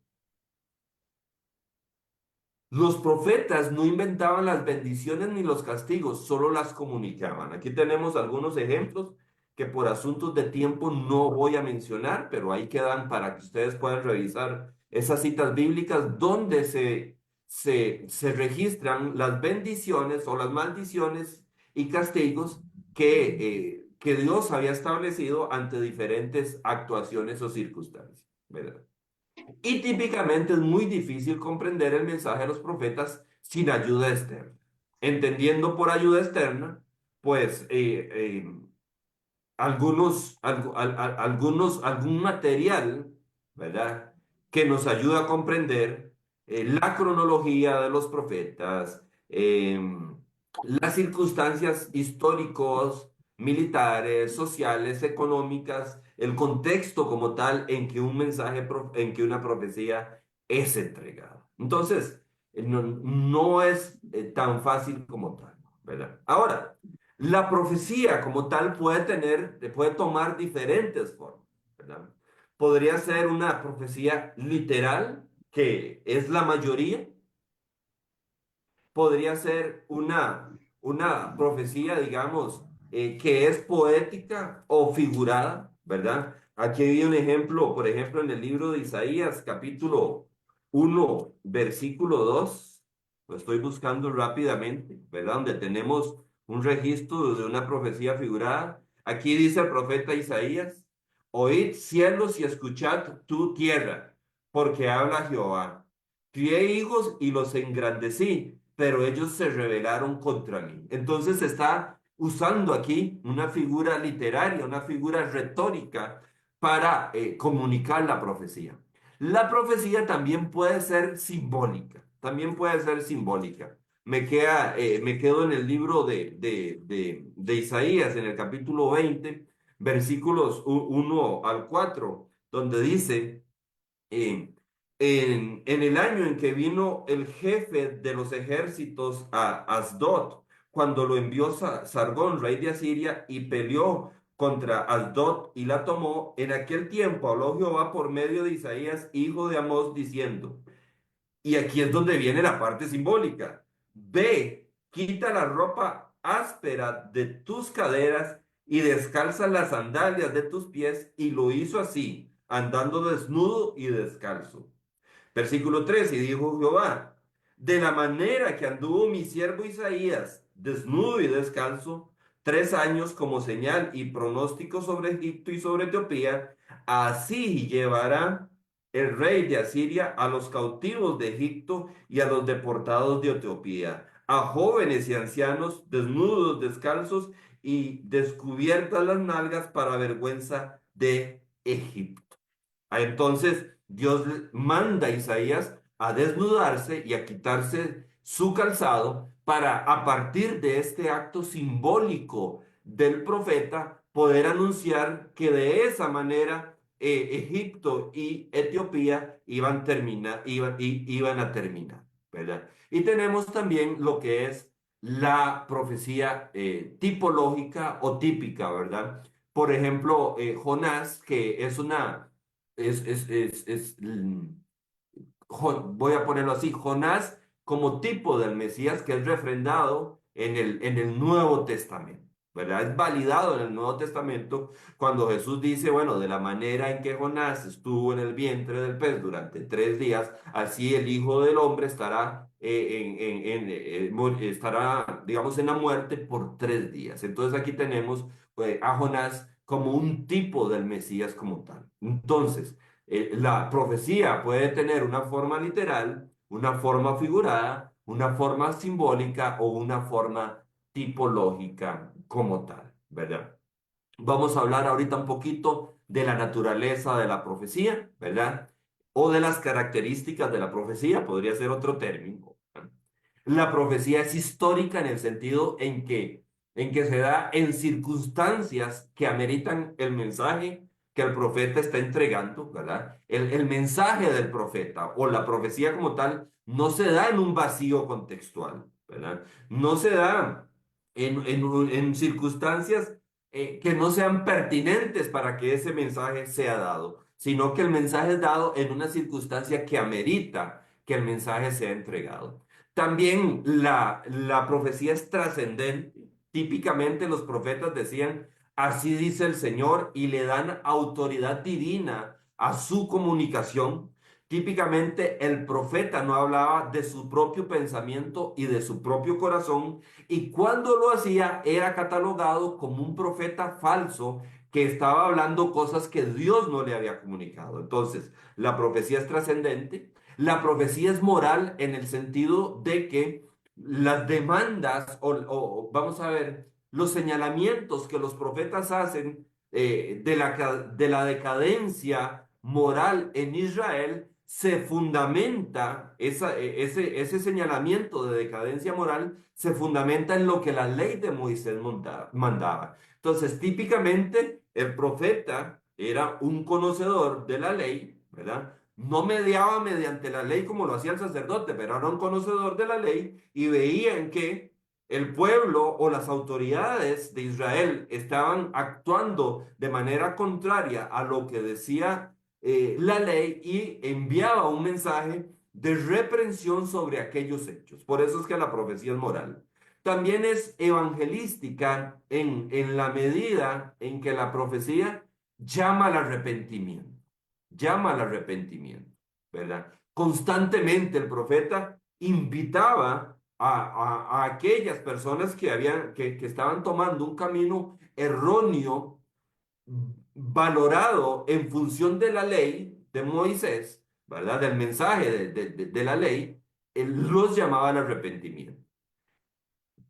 Speaker 2: Los profetas no inventaban las bendiciones ni los castigos, solo las comunicaban. Aquí tenemos algunos ejemplos que por asuntos de tiempo no voy a mencionar, pero ahí quedan para que ustedes puedan revisar esas citas bíblicas donde se registran las bendiciones o las maldiciones y castigos que Dios había establecido ante diferentes actuaciones o circunstancias, ¿verdad? Y típicamente es muy difícil comprender el mensaje de los profetas sin ayuda externa. Entendiendo por ayuda externa, pues algún material, ¿verdad? Que nos ayuda a comprender la cronología de los profetas, las circunstancias históricos, militares, sociales, económicas, el contexto como tal en que un mensaje, en que una profecía es entregada. Entonces, no es tan fácil como tal, ¿verdad? Ahora, la profecía como tal puede tomar diferentes formas, ¿verdad? Podría ser una profecía literal, que es la mayoría. Podría ser una profecía, digamos, que es poética o figurada, ¿verdad? Aquí hay un ejemplo, por ejemplo, en el libro de Isaías, capítulo 1 versículo 2. Lo estoy buscando rápidamente, ¿verdad? Donde tenemos un registro de una profecía figurada. Aquí dice el profeta Isaías: oíd cielos y escuchad tu tierra, porque habla Jehová. Crié hijos y los engrandecí, pero ellos se rebelaron contra mí. Entonces está usando aquí una figura literaria, una figura retórica para comunicar la profecía. La profecía también puede ser simbólica, también puede ser simbólica. Me quedo en el libro de Isaías, en el capítulo 20, versículos 1 al 4, donde dice, eh, en el año en que vino el jefe de los ejércitos a Asdod, cuando lo envió Sargón, rey de Asiria, y peleó contra Asdod y la tomó, en aquel tiempo habló Jehová por medio de Isaías, hijo de Amós, diciendo, y aquí es donde viene la parte simbólica. Ve, quita la ropa áspera de tus caderas y descalza las sandalias de tus pies, y lo hizo así, andando desnudo y descalzo. Versículo 3, y dijo Jehová, de la manera que anduvo mi siervo Isaías, desnudo y descalzo, 3 años como señal y pronóstico sobre Egipto y sobre Etiopía, así llevará el rey de Asiria a los cautivos de Egipto y a los deportados de Etiopía, a jóvenes y ancianos, desnudos, descalzos y descubiertas las nalgas para vergüenza de Egipto. Entonces Dios manda a Isaías a desnudarse y a quitarse su calzado para, a partir de este acto simbólico del profeta, poder anunciar que de esa manera Egipto y Etiopía iban a terminar, ¿verdad? Y tenemos también lo que es la profecía tipológica o típica, ¿verdad? Por ejemplo, Jonás, que es una voy a ponerlo así, Jonás como tipo del Mesías que es refrendado en el Nuevo Testamento, ¿verdad? Es validado en el Nuevo Testamento cuando Jesús dice, bueno, de la manera en que Jonás estuvo en el vientre del pez durante 3 días, así el Hijo del Hombre estará, estará, digamos, en la muerte por 3 días. Entonces aquí tenemos a Jonás como un tipo del Mesías como tal. Entonces, la profecía puede tener una forma literal, una forma figurada, una forma simbólica o una forma tipológica como tal, ¿verdad? Vamos a hablar ahorita un poquito de la naturaleza de la profecía, ¿verdad? O de las características de la profecía, podría ser otro término. ¿Verdad? La profecía es histórica en el sentido en que se da en circunstancias que ameritan el mensaje que el profeta está entregando, ¿verdad? El mensaje del profeta o la profecía como tal no se da en un vacío contextual, ¿verdad? No se da en circunstancias que no sean pertinentes para que ese mensaje sea dado, sino que el mensaje es dado en una circunstancia que amerita que el mensaje sea entregado. También la profecía es trascendente. Típicamente los profetas decían, así dice el Señor, y le dan autoridad divina a su comunicación. Típicamente el profeta no hablaba de su propio pensamiento y de su propio corazón, y cuando lo hacía era catalogado como un profeta falso que estaba hablando cosas que Dios no le había comunicado. Entonces, la profecía es trascendente, la profecía es moral en el sentido de que las demandas vamos a ver, los señalamientos que los profetas hacen de la decadencia moral en Israel, se fundamenta, ese señalamiento de decadencia moral se fundamenta en lo que la ley de Moisés mandaba. Entonces, típicamente, el profeta era un conocedor de la ley, ¿verdad? No mediaba mediante la ley como lo hacía el sacerdote, pero era un conocedor de la ley y veían que el pueblo o las autoridades de Israel estaban actuando de manera contraria a lo que decía la ley y enviaba un mensaje de reprensión sobre aquellos hechos. Por eso es que la profecía es moral. También es evangelística en la medida en que la profecía llama al arrepentimiento, llama al arrepentimiento, ¿verdad? Constantemente el profeta invitaba a aquellas personas que estaban tomando un camino erróneo, valorado en función de la ley de Moisés, ¿verdad? Del mensaje de la ley, él los llamaba al arrepentimiento.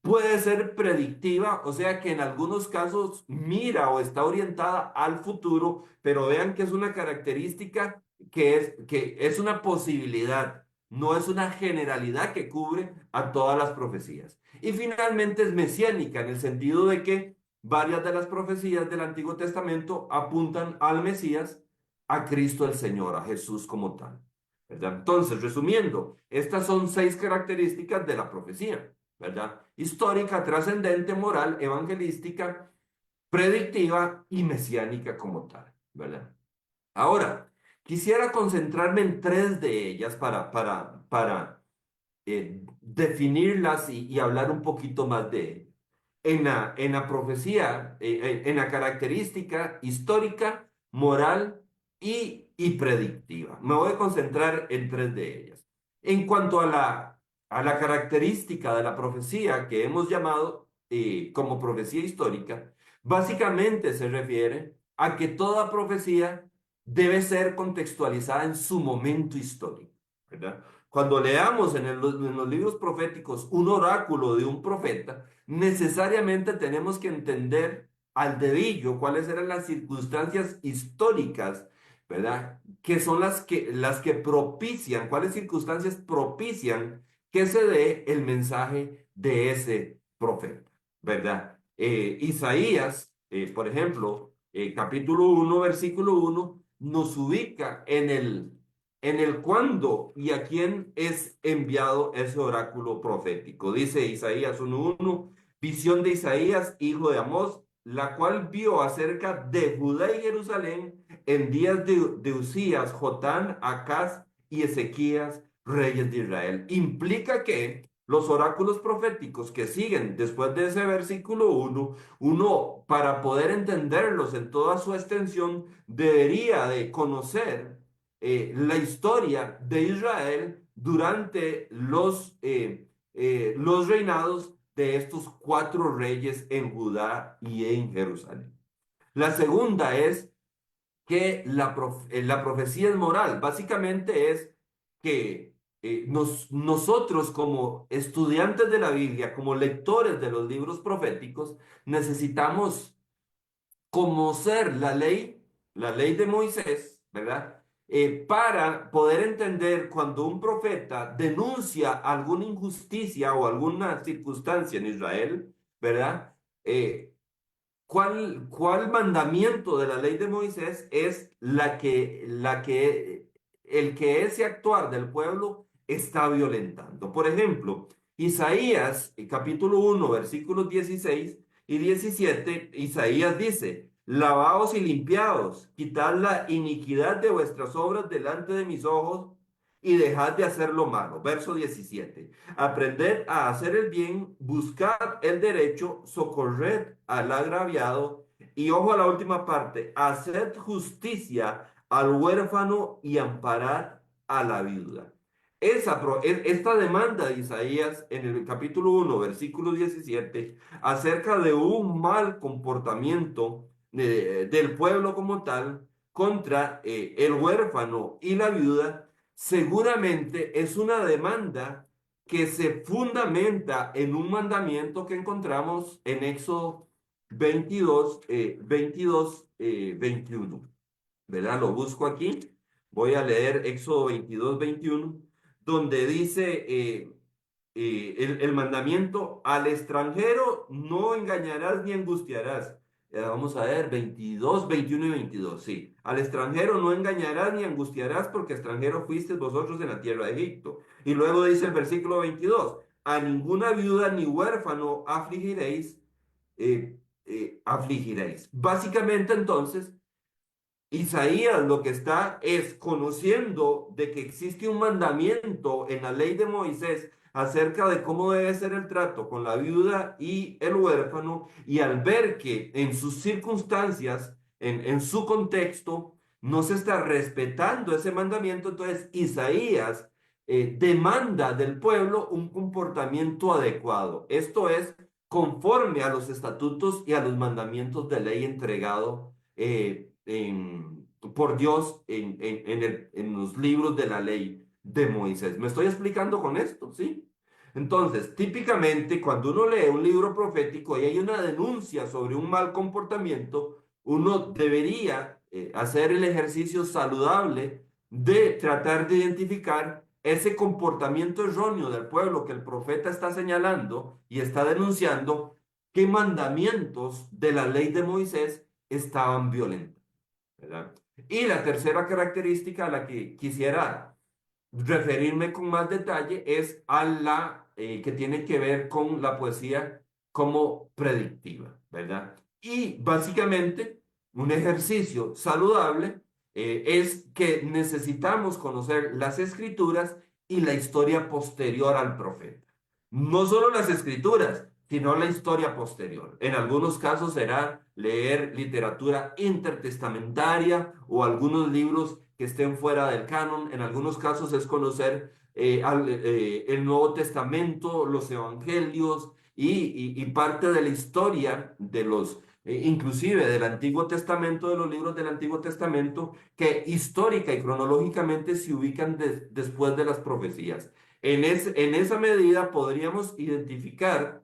Speaker 2: Puede ser predictiva, o sea que en algunos casos mira o está orientada al futuro, pero vean que es una característica que es una posibilidad, no es una generalidad que cubre a todas las profecías. Y finalmente es mesiánica en el sentido de que varias de las profecías del Antiguo Testamento apuntan al Mesías, a Cristo el Señor, a Jesús como tal, ¿verdad? Entonces, resumiendo, estas son 6 características de la profecía, ¿verdad? Histórica, trascendente, moral, evangelística, predictiva y mesiánica como tal, ¿verdad? Ahora, quisiera concentrarme en 3 de ellas para definirlas y hablar un poquito más de ellas. En la profecía, en la característica histórica, moral y predictiva. Me voy a concentrar en 3 de ellas. En cuanto a la característica de la profecía que hemos llamado como profecía histórica, básicamente se refiere a que toda profecía debe ser contextualizada en su momento histórico, ¿verdad? Cuando leamos en los libros proféticos un oráculo de un profeta, necesariamente tenemos que entender al dedillo cuáles eran las circunstancias históricas, ¿verdad? Que son las que propician, cuáles circunstancias propician que se dé el mensaje de ese profeta, ¿verdad? Isaías, por ejemplo, capítulo 1, versículo 1, nos ubica en el cuándo y a quién es enviado ese oráculo profético. Dice Isaías 1:1, visión de Isaías, hijo de Amós, la cual vio acerca de Judá y Jerusalén en días de Usías, Jotán, Acaz y Ezequías, reyes de Israel. Implica que los oráculos proféticos que siguen después de ese versículo 1, uno para poder entenderlos en toda su extensión debería de conocer la historia de Israel durante los reinados de estos 4 reyes en Judá y en Jerusalén. La segunda es que la profecía es moral. Básicamente es que nosotros como estudiantes de la Biblia, como lectores de los libros proféticos, necesitamos conocer la ley de Moisés, ¿verdad? Para poder entender cuando un profeta denuncia alguna injusticia o alguna circunstancia en Israel, ¿verdad? ¿Cuál mandamiento de la ley de Moisés es el que ese actuar del pueblo está violentando? Por ejemplo, Isaías, capítulo 1, versículos 16 y 17, Isaías dice, lavaos y limpiaos, quitad la iniquidad de vuestras obras delante de mis ojos y dejad de hacer lo malo. Verso 17. Aprended a hacer el bien, buscad el derecho, socorred al agraviado y ojo a la última parte, haced justicia al huérfano y amparad a la viuda. Esta demanda de Isaías en el capítulo 1, versículo 17, acerca de un mal comportamiento del pueblo como tal contra el huérfano y la viuda, seguramente es una demanda que se fundamenta en un mandamiento que encontramos en Éxodo 21. ¿Verdad? Lo busco aquí. Voy a leer Éxodo 22, 21, donde dice el mandamiento, al extranjero no engañarás ni angustiarás. Vamos a ver, 22, 21 y 22, sí. Al extranjero no engañarás ni angustiarás porque extranjero fuisteis vosotros en la tierra de Egipto. Y luego dice el versículo 22, a ninguna viuda ni huérfano afligiréis. Básicamente entonces, Isaías lo que está es conociendo de que existe un mandamiento en la ley de Moisés acerca de cómo debe ser el trato con la viuda y el huérfano, y al ver que en sus circunstancias, en su contexto, no se está respetando ese mandamiento, entonces Isaías demanda del pueblo un comportamiento adecuado. Esto es conforme a los estatutos y a los mandamientos de ley entregado por Dios en los libros de la ley de Moisés. ¿Me estoy explicando con esto? ¿Sí? Entonces, típicamente cuando uno lee un libro profético y hay una denuncia sobre un mal comportamiento, uno debería hacer el ejercicio saludable de tratar de identificar ese comportamiento erróneo del pueblo que el profeta está señalando y está denunciando, qué mandamientos de la ley de Moisés estaban violentos, ¿verdad? Y la tercera característica a la que quisiera referirme con más detalle es a la que tiene que ver con la poesía como predictiva, ¿verdad? Y básicamente un ejercicio saludable es que necesitamos conocer las escrituras y la historia posterior al profeta. No solo las escrituras, sino la historia posterior. En algunos casos será leer literatura intertestamentaria o algunos libros que estén fuera del canon. En algunos casos es conocer el Nuevo Testamento, los Evangelios y parte de la historia de los, inclusive del Antiguo Testamento, de los libros del Antiguo Testamento, que histórica y cronológicamente se ubican después de las profecías. En esa medida podríamos identificar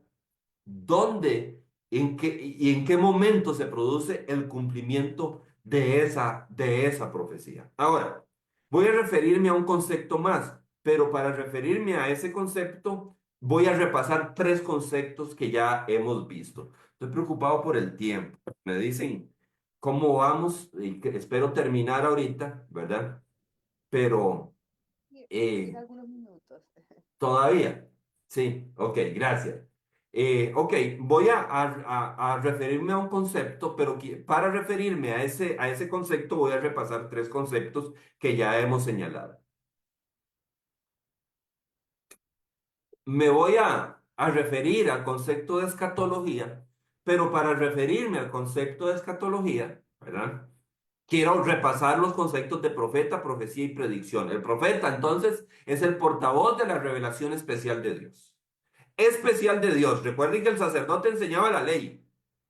Speaker 2: dónde y en qué momento se produce el cumplimiento de esa profecía. Ahora, voy a referirme a un concepto más, pero para referirme a ese concepto, voy a repasar tres conceptos que ya hemos visto. Estoy preocupado por el tiempo. Me dicen cómo vamos y que espero terminar ahorita, ¿verdad? Pero
Speaker 1: Sí, nos quedan
Speaker 2: eh,
Speaker 1: algunos minutos.
Speaker 2: todavía. Sí, ok, gracias. Ok, voy a referirme a un concepto, pero para referirme a ese concepto voy a repasar tres conceptos que ya hemos señalado. Me voy a referir al concepto de escatología, pero para referirme al concepto de escatología, ¿verdad? Quiero repasar los conceptos de profeta, profecía y predicción. El profeta, entonces, es el portavoz de la revelación especial de Dios. Especial de Dios. Recuerden que el sacerdote enseñaba la ley.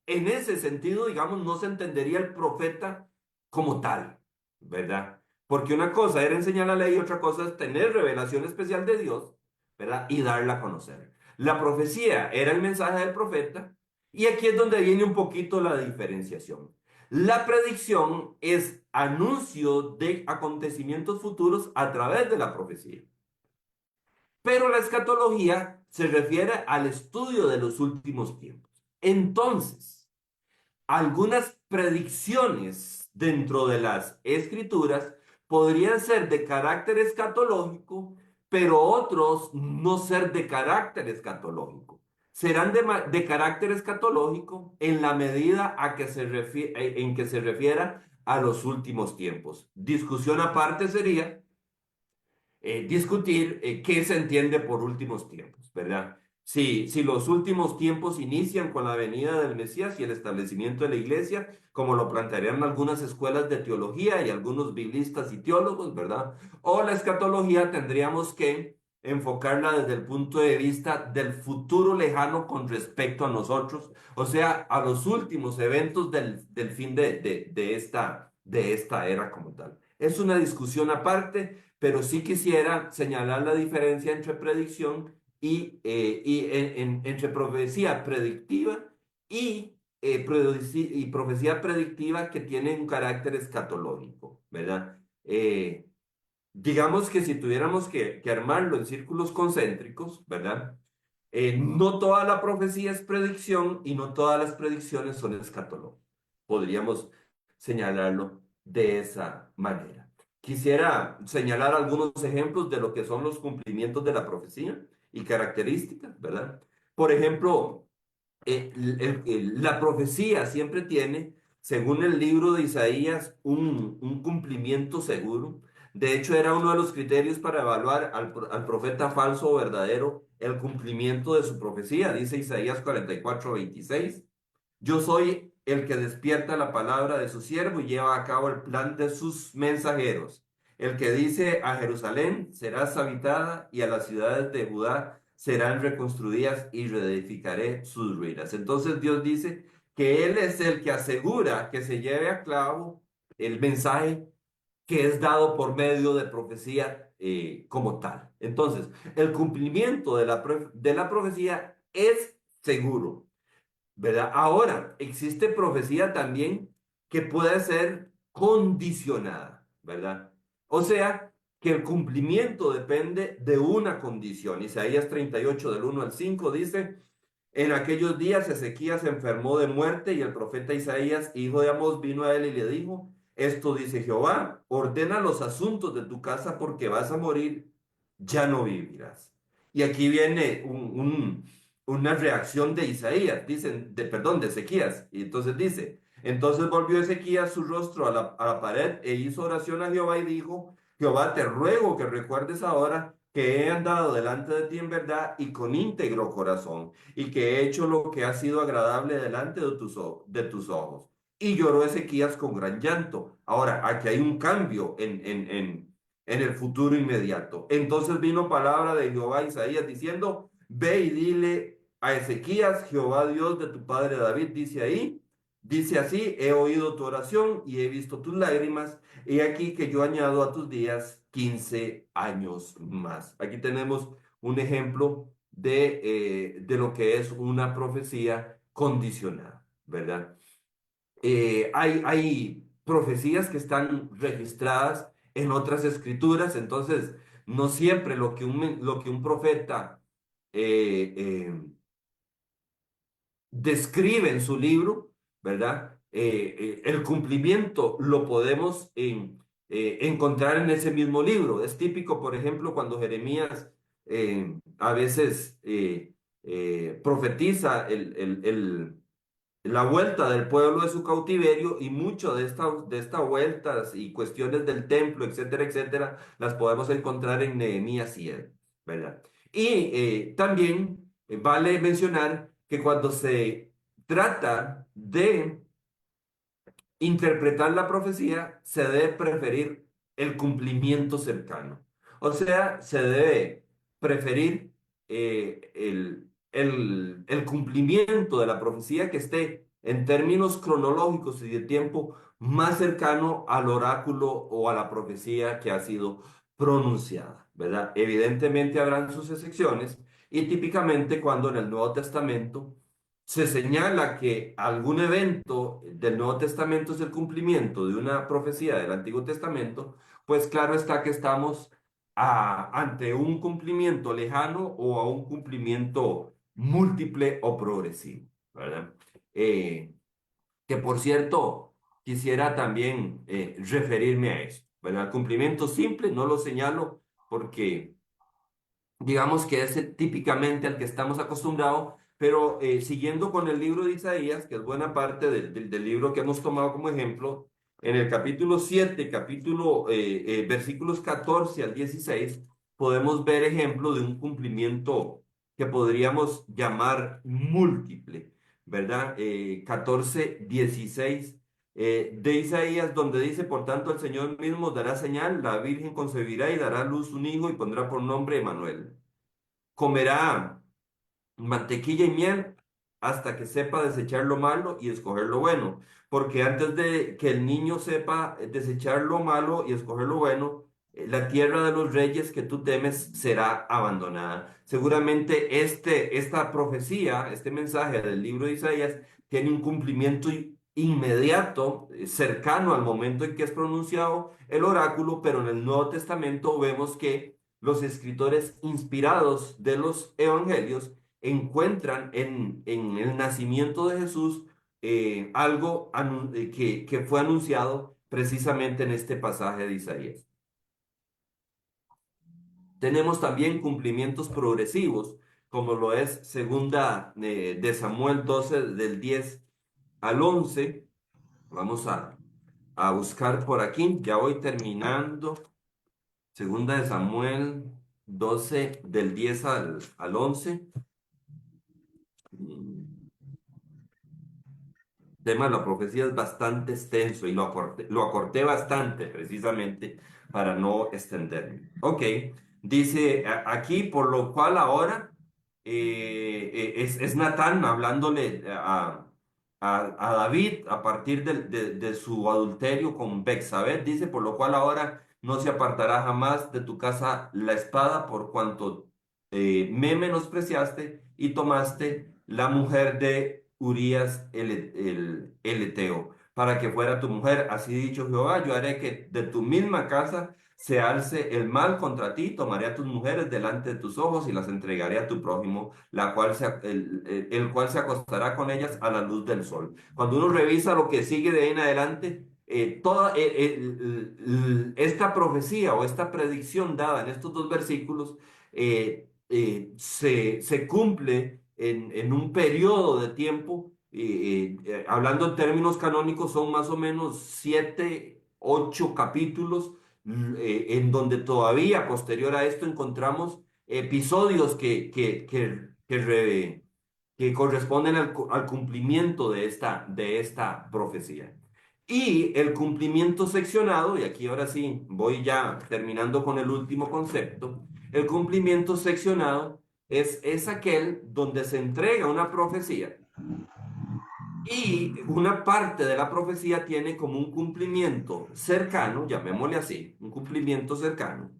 Speaker 2: En ese sentido, digamos, no se entendería el profeta como tal, ¿verdad? Porque una cosa era enseñar la ley y otra cosa es tener revelación especial de Dios, ¿verdad? Y darla a conocer. La profecía era el mensaje del profeta y aquí es donde viene un poquito la diferenciación. La predicción es anuncio de acontecimientos futuros a través de la profecía. Pero la escatología se refiere al estudio de los últimos tiempos. Entonces, algunas predicciones dentro de las escrituras podrían ser de carácter escatológico, pero otros no ser de carácter escatológico. Serán de carácter escatológico en la medida a que en que se refiera a los últimos tiempos. Discusión aparte sería discutir qué se entiende por últimos tiempos, ¿verdad? Si los últimos tiempos inician con la venida del Mesías y el establecimiento de la iglesia, como lo plantearían algunas escuelas de teología y algunos biblistas y teólogos, ¿verdad? O la escatología tendríamos que enfocarla desde el punto de vista del futuro lejano con respecto a nosotros, o sea, a los últimos eventos del fin de esta era como tal. Es una discusión aparte, pero sí quisiera señalar la diferencia entre predicción entre profecía predictiva y profecía predictiva que tiene un carácter escatológico, ¿verdad? Digamos que si tuviéramos que armarlo en círculos concéntricos, ¿verdad? No toda la profecía es predicción y no todas las predicciones son escatológicas. Podríamos señalarlo de esa manera. Quisiera señalar algunos ejemplos de lo que son los cumplimientos de la profecía y características, ¿verdad? Por ejemplo, la profecía siempre tiene, según el libro de Isaías, un cumplimiento seguro. De hecho, era uno de los criterios para evaluar al profeta falso o verdadero, el cumplimiento de su profecía. Dice Isaías 44:26. Yo soy el que despierta la palabra de su siervo y lleva a cabo el plan de sus mensajeros. El que dice a Jerusalén serás habitada y a las ciudades de Judá serán reconstruidas y reedificaré sus ruinas. Entonces Dios dice que Él es el que asegura que se lleve a cabo el mensaje que es dado por medio de profecía como tal. Entonces, el cumplimiento de la profecía es seguro. ¿Verdad? Ahora, existe profecía también que puede ser condicionada, ¿verdad? O sea, que el cumplimiento depende de una condición. Isaías 38 del 1 al 5 dice, en aquellos días Ezequías se enfermó de muerte y el profeta Isaías, hijo de Amós, vino a él y le dijo, esto dice Jehová, ordena los asuntos de tu casa porque vas a morir, ya no vivirás. Y aquí viene una reacción de Isaías, dicen, perdón, de Ezequías. Y entonces dice, entonces volvió Ezequías su rostro a la pared e hizo oración a Jehová y dijo, Jehová, te ruego que recuerdes ahora que he andado delante de ti en verdad y con íntegro corazón, y que he hecho lo que ha sido agradable delante de tus ojos. Y lloró Ezequías con gran llanto. Ahora, aquí hay un cambio en el futuro inmediato. Entonces vino palabra de Jehová a Isaías diciendo, ve y dile a Ezequías, Jehová Dios de tu padre David, dice ahí, dice así, he oído tu oración y he visto tus lágrimas, y aquí que yo añado a tus días 15 años más. Aquí tenemos un ejemplo de lo que es una profecía condicionada, ¿verdad? Hay profecías que están registradas en otras escrituras, entonces no siempre lo que un profeta eh, eh, describe en su libro, ¿verdad? El cumplimiento lo podemos encontrar en ese mismo libro. Es típico, por ejemplo, cuando Jeremías a veces profetiza la vuelta del pueblo de su cautiverio y mucho de estas vueltas y cuestiones del templo, etcétera, etcétera, las podemos encontrar en Nehemías 7, ¿verdad? Y también vale mencionar que cuando se trata de interpretar la profecía, se debe preferir el cumplimiento cercano. O sea, se debe preferir el cumplimiento de la profecía que esté en términos cronológicos y de tiempo más cercano al oráculo o a la profecía que ha sido pronunciada, ¿verdad? Evidentemente habrán sus excepciones y típicamente cuando en el Nuevo Testamento se señala que algún evento del Nuevo Testamento es el cumplimiento de una profecía del Antiguo Testamento, pues claro está que estamos ante un cumplimiento lejano o a un cumplimiento múltiple o progresivo, ¿verdad? Eh, que por cierto, quisiera también referirme a eso, ¿verdad? El cumplimiento simple no lo señalo porque digamos que es típicamente al que estamos acostumbrados, pero siguiendo con el libro de Isaías, que es buena parte del libro que hemos tomado como ejemplo, en el capítulo 7 versículos 14 al 16 podemos ver ejemplo de un cumplimiento que podríamos llamar múltiple, ¿verdad? 14, 16 de Isaías, donde dice, por tanto, el Señor mismo dará señal, la Virgen concebirá y dará a luz un hijo y pondrá por nombre Emanuel. Comerá mantequilla y miel hasta que sepa desechar lo malo y escoger lo bueno, porque antes de que el niño sepa desechar lo malo y escoger lo bueno, la tierra de los reyes que tú temes será abandonada. Seguramente esta profecía, este mensaje del libro de Isaías, tiene un cumplimiento inmediato, cercano al momento en que es pronunciado el oráculo, pero en el Nuevo Testamento vemos que los escritores inspirados de los evangelios encuentran en el nacimiento de Jesús algo que fue anunciado precisamente en este pasaje de Isaías. Tenemos también cumplimientos progresivos, como lo es segunda de Samuel 12 del 10 al 11. Vamos a buscar por aquí, ya voy terminando. Segunda de Samuel 12 del 10 al 11. El tema de la profecía es bastante extenso y lo acorté bastante precisamente para no extenderme. Ok, dice aquí, por lo cual ahora es Natán hablándole a David a partir de su adulterio con Bexabé, dice, por lo cual ahora no se apartará jamás de tu casa la espada por cuanto me menospreciaste y tomaste la mujer de Urías el Eteo, para que fuera tu mujer. Así dicho Jehová, yo haré que de tu misma casa se alce el mal contra ti, tomaré a tus mujeres delante de tus ojos y las entregaré a tu prójimo, el cual se acostará con ellas a la luz del sol. Cuando uno revisa lo que sigue de ahí en adelante, esta profecía o esta predicción dada en estos dos versículos se cumple en un periodo de tiempo. Hablando en términos canónicos, son más o menos 7, 8 capítulos en donde todavía posterior a esto encontramos episodios que corresponden al cumplimiento de esta profecía. Y el cumplimiento seccionado, y aquí ahora sí voy ya terminando con el último concepto, el cumplimiento seccionado es aquel donde se entrega una profecía y una parte de la profecía tiene como un cumplimiento cercano, llamémosle así, un cumplimiento cercano,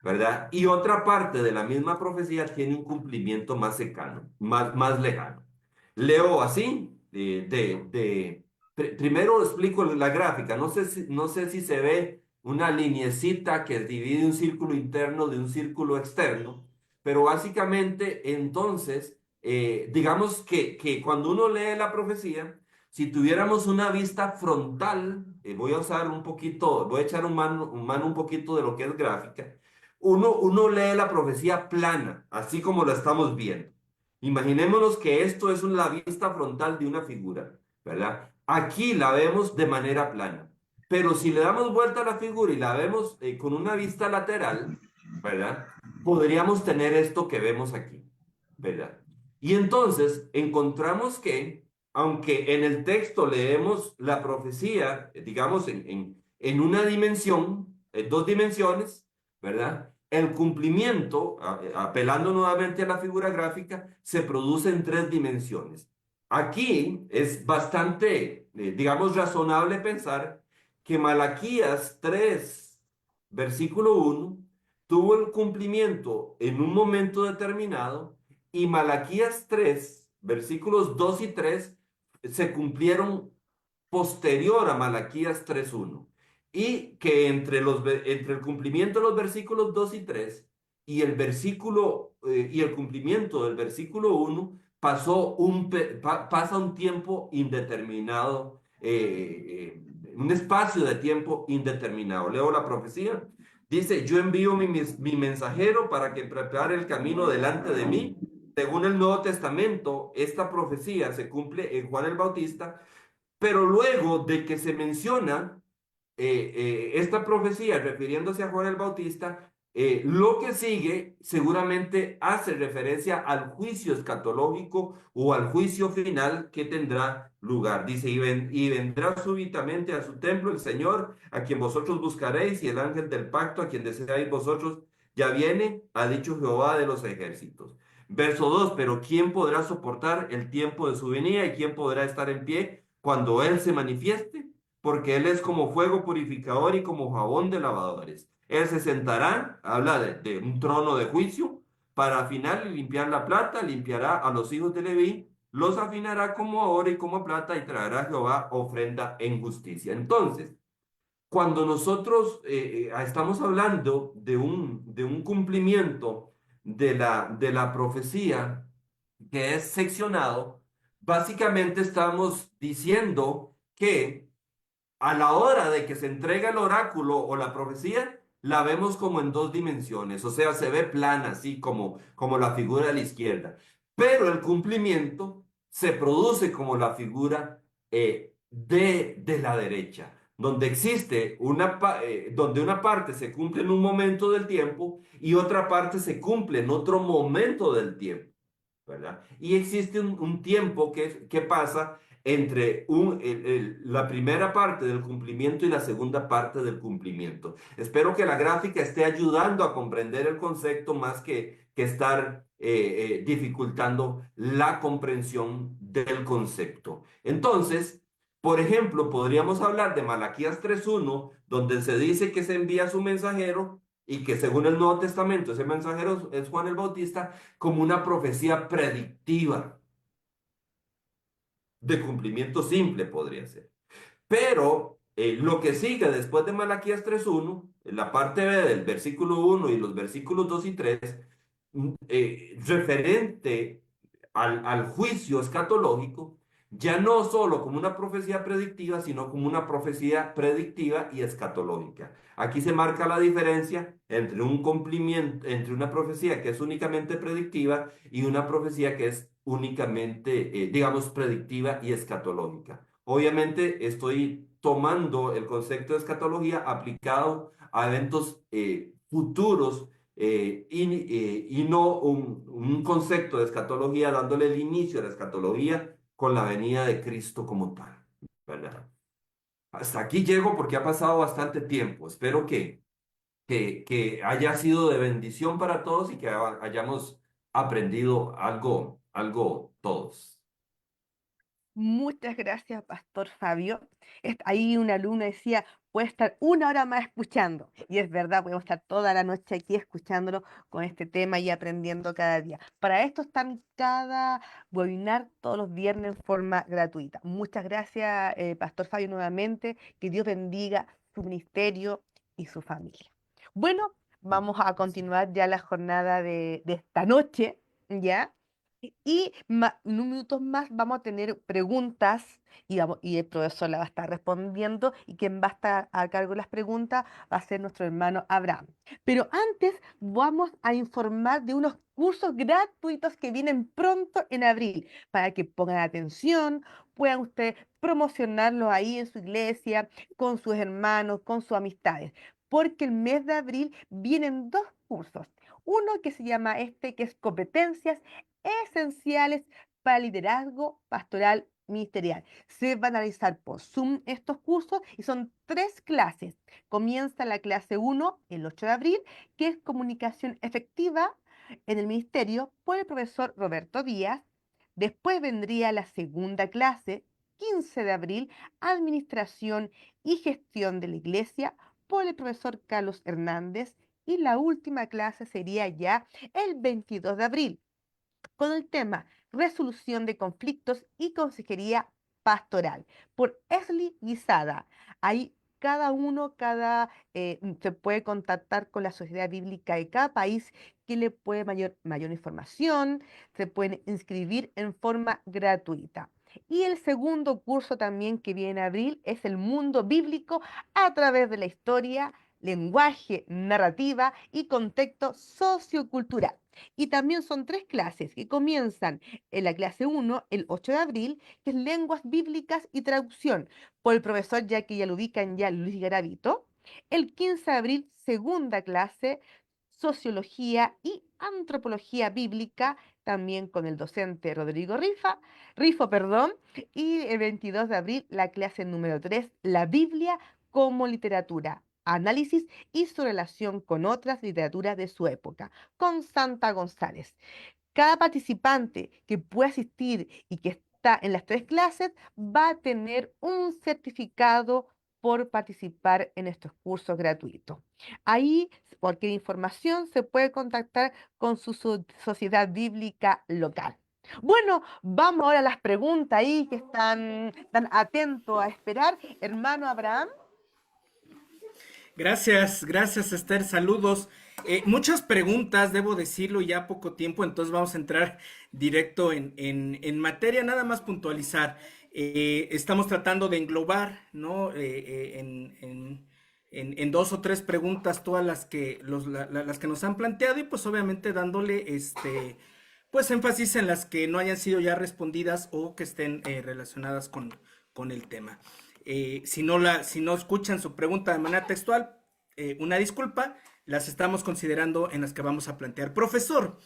Speaker 2: ¿verdad? Y otra parte de la misma profecía tiene un cumplimiento más cercano, más lejano. Leo así, primero explico la gráfica, no sé si se ve una lineecita que divide un círculo interno de un círculo externo, pero básicamente entonces, digamos que cuando uno lee la profecía, si tuviéramos una vista frontal, voy a usar un poquito, voy a echar un mano un poquito de lo que es gráfica, uno lee la profecía plana, así como la estamos viendo. Imaginémonos que esto es la vista frontal de una figura, ¿verdad? Aquí la vemos de manera plana, pero si le damos vuelta a la figura y la vemos con una vista lateral, ¿verdad? Podríamos tener esto que vemos aquí, ¿verdad? Y entonces encontramos que, aunque en el texto leemos la profecía, digamos, en una dimensión, en dos dimensiones, ¿verdad? El cumplimiento, apelando nuevamente a la figura gráfica, se produce en tres dimensiones. Aquí es bastante, digamos, razonable pensar que Malaquías 3, versículo 1, tuvo el cumplimiento en un momento determinado y Malaquías 3, versículos 2 y 3, se cumplieron posterior a Malaquías 3:1 y que entre el cumplimiento de los versículos 2 y 3 y el cumplimiento del versículo 1 pasa un tiempo indeterminado, un espacio de tiempo indeterminado. Leo la profecía. Dice, yo envío mi mensajero para que prepare el camino delante de mí. Según el Nuevo Testamento, esta profecía se cumple en Juan el Bautista, pero luego de que se menciona esta profecía refiriéndose a Juan el Bautista, lo que sigue seguramente hace referencia al juicio escatológico o al juicio final que tendrá lugar. Dice, y vendrá súbitamente a su templo el Señor, a quien vosotros buscaréis, y el ángel del pacto, a quien deseáis vosotros, ya viene, ha dicho Jehová de los ejércitos. Verso 2, pero ¿quién podrá soportar el tiempo de su venida y quién podrá estar en pie cuando Él se manifieste? Porque Él es como fuego purificador y como jabón de lavadores. Él se sentará, habla de un trono de juicio, para afinar y limpiar la plata, limpiará a los hijos de Leví, los afinará como oro y como plata y traerá a Jehová ofrenda en justicia. Entonces, cuando nosotros estamos hablando de un cumplimiento de la profecía que es seccionado, básicamente estamos diciendo que a la hora de que se entrega el oráculo o la profecía, la vemos como en dos dimensiones, o sea, se ve plana, así como la figura de la izquierda. Pero el cumplimiento se produce como la figura de la derecha, donde donde una parte se cumple en un momento del tiempo y otra parte se cumple en otro momento del tiempo, ¿verdad? Y existe un tiempo que pasa entre la primera parte del cumplimiento y la segunda parte del cumplimiento. Espero que la gráfica esté ayudando a comprender el concepto más que estar dificultando la comprensión del concepto. Entonces, por ejemplo, podríamos hablar de Malaquías 3:1, donde se dice que se envía su mensajero y que según el Nuevo Testamento ese mensajero es Juan el Bautista, como una profecía predictiva de cumplimiento simple podría ser. Pero lo que sigue después de Malaquías 3:1, la parte B del versículo 1 y los versículos 2 y 3, referente al juicio escatológico, ya no solo como una profecía predictiva, sino como una profecía predictiva y escatológica. Aquí se marca la diferencia entre un cumplimiento, entre una profecía que es únicamente predictiva y una profecía que es únicamente, digamos, predictiva y escatológica. Obviamente estoy tomando el concepto de escatología aplicado a eventos futuros, y no un concepto de escatología dándole el inicio a la escatología con la venida de Cristo como tal, ¿verdad? Hasta aquí llego porque ha pasado bastante tiempo. Espero que haya sido de bendición para todos y que hayamos aprendido algo todos.
Speaker 1: Muchas gracias, Pastor Fabio. Ahí un alumno decía, puede estar una hora más escuchando. Y es verdad, podemos estar toda la noche aquí escuchándolo con este tema y aprendiendo cada día. Para esto están cada webinar todos los viernes en forma gratuita. Muchas gracias, Pastor Fabio, nuevamente. Que Dios bendiga su ministerio y su familia. Bueno, vamos a continuar ya la jornada de esta noche, ¿ya? Y en un minuto más vamos a tener preguntas y el profesor la va a estar respondiendo y quien va a estar a cargo de las preguntas va a ser nuestro hermano Abraham. Pero antes vamos a informar de unos cursos gratuitos que vienen pronto en abril para que pongan atención, puedan ustedes promocionarlos ahí en su iglesia, con sus hermanos, con sus amistades, porque el mes de abril vienen dos cursos. Uno que se llama que es competencias esenciales para el liderazgo pastoral ministerial. Se van a realizar por Zoom estos cursos y son tres clases. Comienza la clase 1 el 8 de abril, que es comunicación efectiva en el ministerio por el profesor Roberto Díaz. Después vendría la segunda clase, 15 de abril, administración y gestión de la iglesia por el profesor Carlos Hernández. Y la última clase sería ya el 22 de abril con el tema Resolución de Conflictos y Consejería Pastoral por Esli Guisada. Ahí se puede contactar con la Sociedad Bíblica de cada país que le puede mayor información, se pueden inscribir en forma gratuita. Y el segundo curso también que viene en abril es el mundo bíblico a través de la historia, lenguaje, narrativa y contexto sociocultural. Y también son tres clases que comienzan en la clase 1 el 8 de abril, que es lenguas bíblicas y traducción, por el profesor, ya que ya lo ubican ya, Luis Garavito. El 15 de abril, segunda clase, sociología y antropología bíblica, también con el docente Rodrigo Rifo, perdón. Y el 22 de abril, la clase número 3, la Biblia como literatura, análisis y su relación con otras literaturas de su época con Santa González. Cada participante que pueda asistir y que está en las tres clases va a tener un certificado por participar en estos cursos gratuitos. Ahí, cualquier información se puede contactar con su sociedad bíblica local. Bueno, vamos ahora a las preguntas ahí que están tan atentos a esperar. Hermano Abraham.
Speaker 3: Gracias, gracias Esther, saludos. Muchas preguntas, debo decirlo, ya poco tiempo, entonces vamos a entrar directo en materia, nada más puntualizar. Estamos tratando de englobar, ¿no? En dos o tres preguntas todas las que nos han planteado y pues obviamente dándole pues énfasis en las que no hayan sido ya respondidas o que estén relacionadas con el tema. Si no escuchan su pregunta de manera textual, una disculpa, las estamos considerando en las que vamos a plantear. Profesor,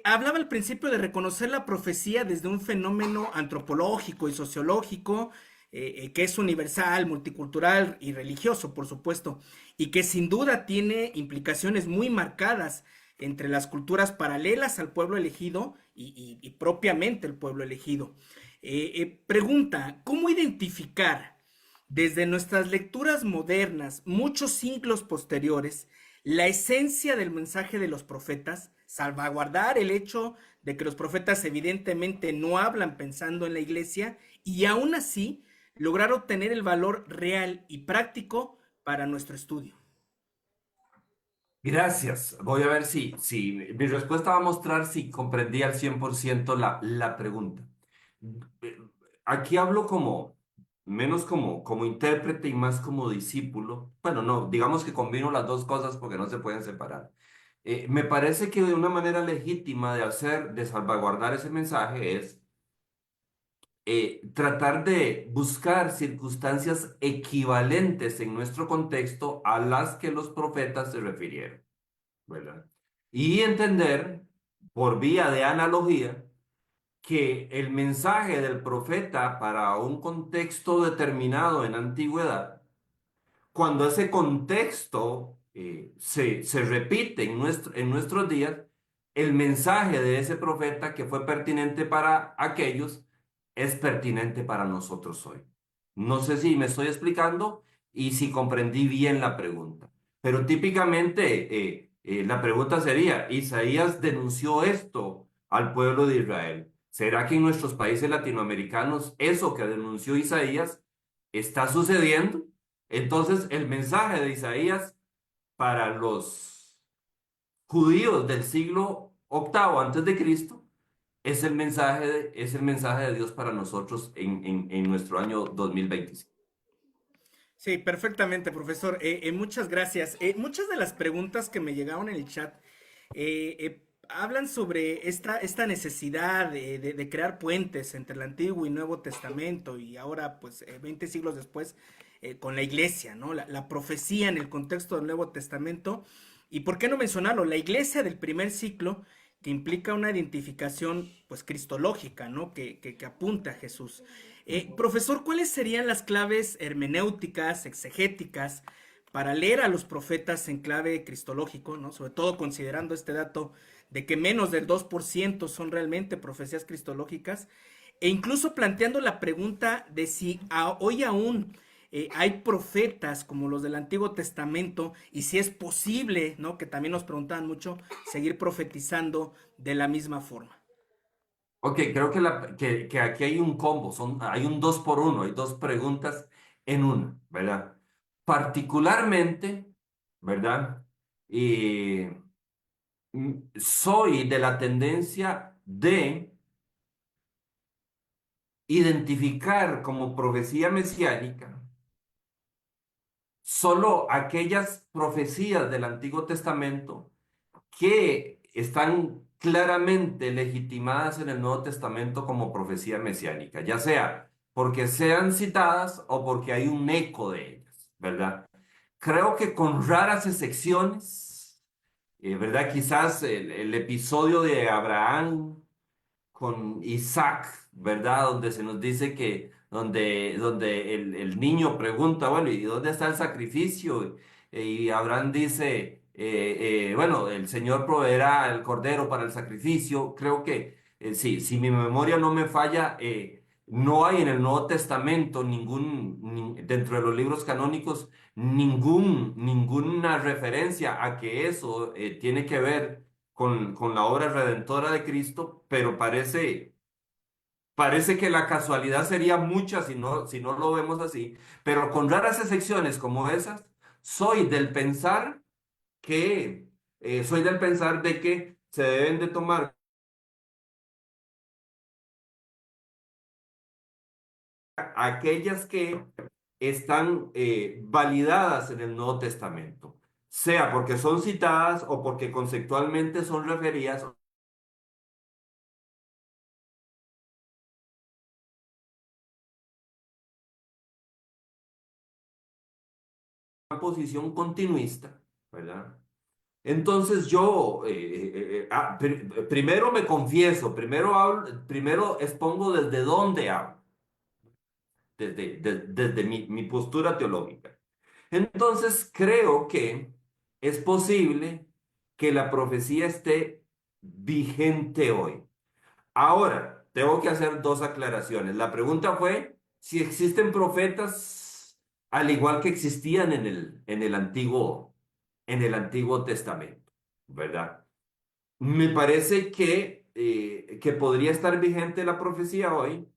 Speaker 3: hablaba al principio de reconocer la profecía desde un fenómeno antropológico y sociológico, que es universal, multicultural y religioso, por supuesto, y que sin duda tiene implicaciones muy marcadas entre las culturas paralelas al pueblo elegido y propiamente el pueblo elegido. Pregunta, ¿cómo identificar desde nuestras lecturas modernas, muchos siglos posteriores, la esencia del mensaje de los profetas, salvaguardar el hecho de que los profetas evidentemente no hablan pensando en la iglesia y aún así lograr obtener el valor real y práctico para nuestro estudio.
Speaker 2: Gracias. Voy a ver si mi respuesta va a mostrar si comprendí al 100% la pregunta. Eh, Aquí hablo menos como intérprete y más como discípulo. Bueno, no, digamos que combino las dos cosas porque no se pueden separar. Me parece que de una manera legítima de salvaguardar ese mensaje es tratar de buscar circunstancias equivalentes en nuestro contexto a las que los profetas se refirieron, ¿verdad? Y entender por vía de analogía que el mensaje del profeta para un contexto determinado en antigüedad, cuando ese contexto se repite en nuestros días, el mensaje de ese profeta que fue pertinente para aquellos es pertinente para nosotros hoy. No sé si me estoy explicando y si comprendí bien la pregunta, pero típicamente la pregunta sería, Isaías denunció esto al pueblo de Israel. ¿Será que en nuestros países latinoamericanos eso que denunció Isaías está sucediendo? Entonces, el mensaje de Isaías para los judíos del siglo octavo antes de Cristo es el mensaje de Dios para nosotros en nuestro año 2025.
Speaker 3: Sí, perfectamente, profesor. Muchas gracias. Muchas de las preguntas que me llegaron en el chat hablan sobre esta necesidad de crear puentes entre el Antiguo y Nuevo Testamento y ahora, pues, 20 siglos después, con la iglesia, ¿no? La profecía en el contexto del Nuevo Testamento. Y por qué no mencionarlo, la iglesia del primer ciclo, que implica una identificación, pues, cristológica, ¿no? Que apunta a Jesús. Profesor, ¿cuáles serían las claves hermenéuticas, exegéticas, para leer a los profetas en clave cristológico, ¿no? Sobre todo considerando este dato de que menos del 2% son realmente profecías cristológicas, e incluso planteando la pregunta de si hoy aún hay profetas como los del Antiguo Testamento y si es posible, ¿no? Que también nos preguntaban mucho, seguir profetizando de la misma forma.
Speaker 2: Ok, creo que aquí hay un combo, hay un dos por uno, hay dos preguntas en una, ¿verdad? Particularmente, ¿verdad? Y soy de la tendencia de identificar como profecía mesiánica solo aquellas profecías del Antiguo Testamento que están claramente legitimadas en el Nuevo Testamento como profecía mesiánica, ya sea porque sean citadas o porque hay un eco de ellas, ¿verdad? Creo que con raras excepciones, ¿verdad? Quizás el episodio de Abraham con Isaac, ¿verdad? Donde se nos dice donde el niño pregunta, bueno, ¿y dónde está el sacrificio? Y Abraham dice, bueno, el Señor proveerá el cordero para el sacrificio. Creo que, sí, si mi memoria no me falla, no hay en el Nuevo Testamento dentro de los libros canónicos, ninguna referencia a que eso tiene que ver con la obra redentora de Cristo, pero parece que la casualidad sería mucha si no lo vemos así, pero con raras excepciones como esas, soy del pensar soy del pensar de que se deben de tomar aquellas que están validadas en el Nuevo Testamento, sea porque son citadas o porque conceptualmente son referidas a una posición continuista, ¿verdad? Entonces yo primero me confieso, primero expongo desde dónde hablo, desde mi postura teológica. Entonces creo que es posible que la profecía esté vigente hoy. Ahora, tengo que hacer dos aclaraciones. La pregunta fue si existen profetas al igual que existían en el Antiguo Testamento, ¿verdad? Me parece que podría estar vigente la profecía hoy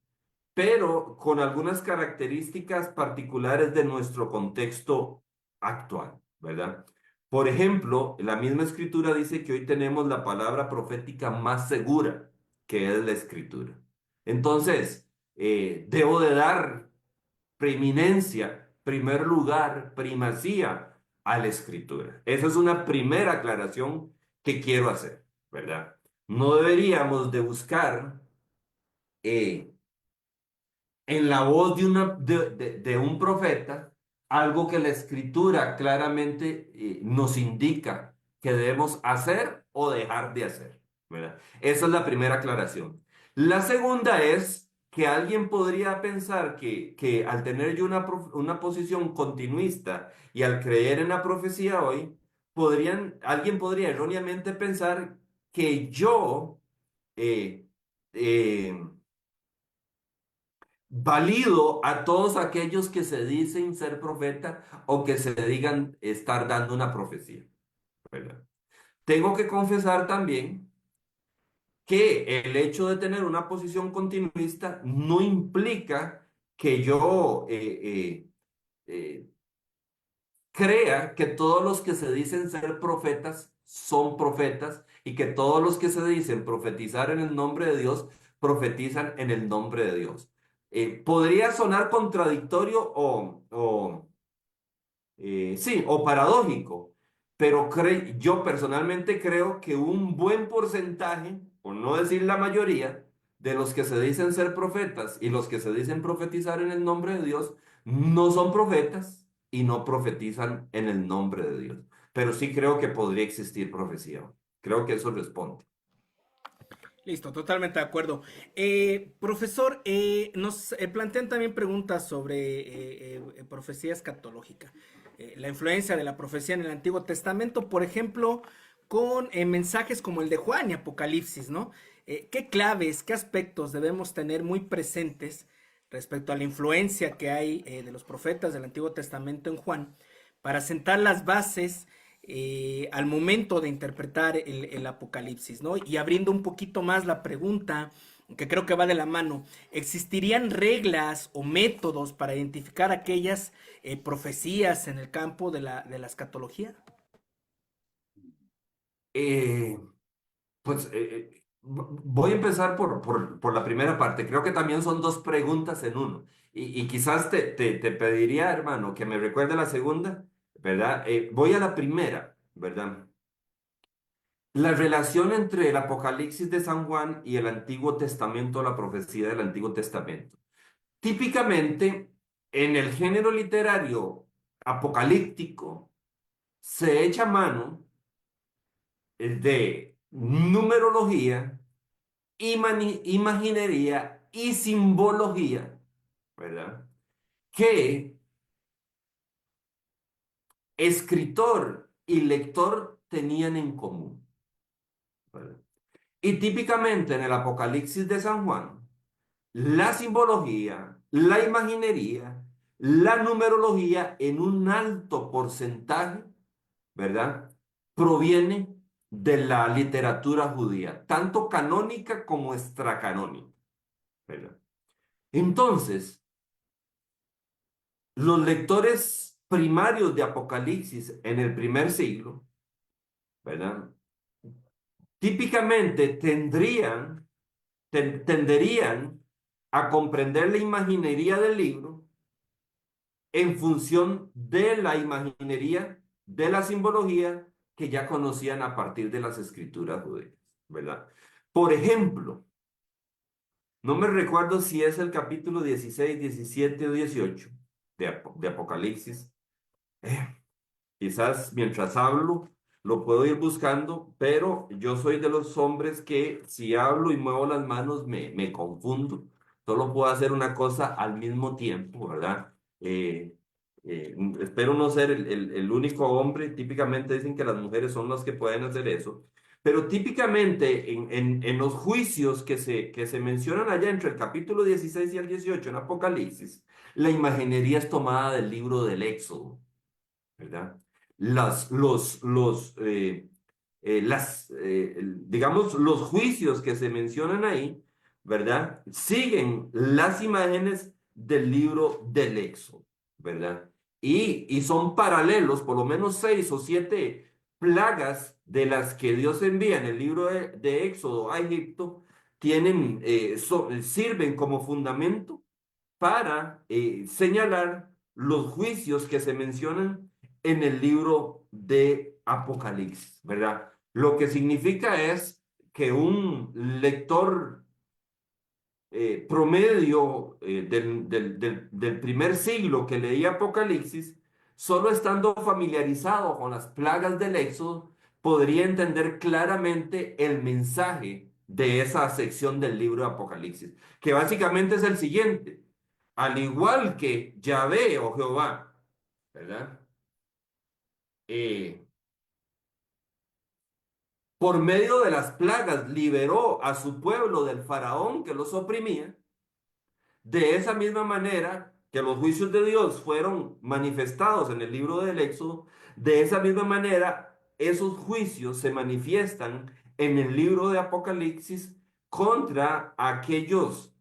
Speaker 2: pero con algunas características particulares de nuestro contexto actual, ¿verdad? Por ejemplo, la misma escritura dice que hoy tenemos la palabra profética más segura, que es la escritura. Entonces, debo de dar preeminencia, primer lugar, primacía a la escritura. Esa es una primera aclaración que quiero hacer, ¿verdad? No deberíamos de buscar eh, en la voz de un profeta algo que la escritura claramente nos indica que debemos hacer o dejar de hacer, ¿verdad? Esa es la primera aclaración. La segunda es que alguien podría pensar que al tener yo una posición continuista y al creer en la profecía hoy, alguien podría erróneamente pensar que yo eh, eh, valido a todos aquellos que se dicen ser profeta o que se digan estar dando una profecía, ¿verdad? Tengo que confesar también que el hecho de tener una posición continuista no implica que yo crea que todos los que se dicen ser profetas son profetas y que todos los que se dicen profetizar en el nombre de Dios profetizan en el nombre de Dios. Podría sonar contradictorio sí, o paradójico, pero yo personalmente creo que un buen porcentaje, por no decir la mayoría, de los que se dicen ser profetas y los que se dicen profetizar en el nombre de Dios, no son profetas y no profetizan en el nombre de Dios. Pero sí creo que podría existir profecía. Creo que eso responde.
Speaker 3: Listo, totalmente de acuerdo. Profesor, nos plantean también preguntas sobre profecía escatológica. La influencia de la profecía en el Antiguo Testamento, por ejemplo, con mensajes como el de Juan y Apocalipsis, ¿no? ¿Qué claves, qué aspectos debemos tener muy presentes respecto a la influencia que hay de los profetas del Antiguo Testamento en Juan para sentar las bases al momento de interpretar el Apocalipsis, ¿no? Y abriendo un poquito más la pregunta, que creo que va de la mano, ¿existirían reglas o métodos para identificar aquellas profecías en el campo de la escatología?
Speaker 2: Eh, Voy a empezar por la primera parte. Creo que también son dos preguntas en uno. Y quizás te pediría, hermano, que me recuerde la segunda, ¿verdad? Voy a la primera, ¿verdad? La relación entre el Apocalipsis de San Juan y el Antiguo Testamento, la profecía del Antiguo Testamento. Típicamente, en el género literario apocalíptico, se echa mano de numerología, imaginería y simbología, ¿verdad? Que escritor y lector tenían en común, ¿verdad? Y típicamente en el Apocalipsis de San Juan, la simbología, la imaginería, la numerología en un alto porcentaje, ¿verdad? Proviene de la literatura judía, tanto canónica como extracanónica, ¿verdad? Entonces, los lectores primarios de Apocalipsis en el primer siglo, ¿verdad? Típicamente tenderían a comprender la imaginería del libro en función de la imaginería, de la simbología que ya conocían a partir de las escrituras judías, ¿verdad? Por ejemplo, no me recuerdo si es el capítulo 16, 17 o 18 de Apocalipsis. Eh, Quizás mientras hablo lo puedo ir buscando, pero yo soy de los hombres que si hablo y muevo las manos me confundo. Solo puedo hacer una cosa al mismo tiempo, ¿verdad? Espero no ser el único hombre. Típicamente dicen que las mujeres son las que pueden hacer eso. Pero típicamente en los juicios que se mencionan allá entre el capítulo 16 y el 18 en Apocalipsis, la imaginería es tomada del libro del Éxodo, ¿verdad? Digamos, los juicios que se mencionan ahí ¿verdad? Siguen las imágenes del libro del Éxodo, ¿verdad? Y son paralelos, por lo menos 6 o 7 plagas de las que Dios envía en el libro de Éxodo a Egipto, sirven como fundamento para señalar los juicios que se mencionan en el libro de Apocalipsis, ¿verdad? Lo que significa es que un lector promedio del primer siglo que leía Apocalipsis, solo estando familiarizado con las plagas del Éxodo, podría entender claramente el mensaje de esa sección del libro de Apocalipsis, que básicamente es el siguiente: al igual que Yahvé o Jehová, ¿verdad? Eh, por medio de las plagas liberó a su pueblo del faraón que los oprimía. De esa misma manera que los juicios de Dios fueron manifestados en el libro del Éxodo, de esa misma manera esos juicios se manifiestan en el libro de Apocalipsis contra aquellos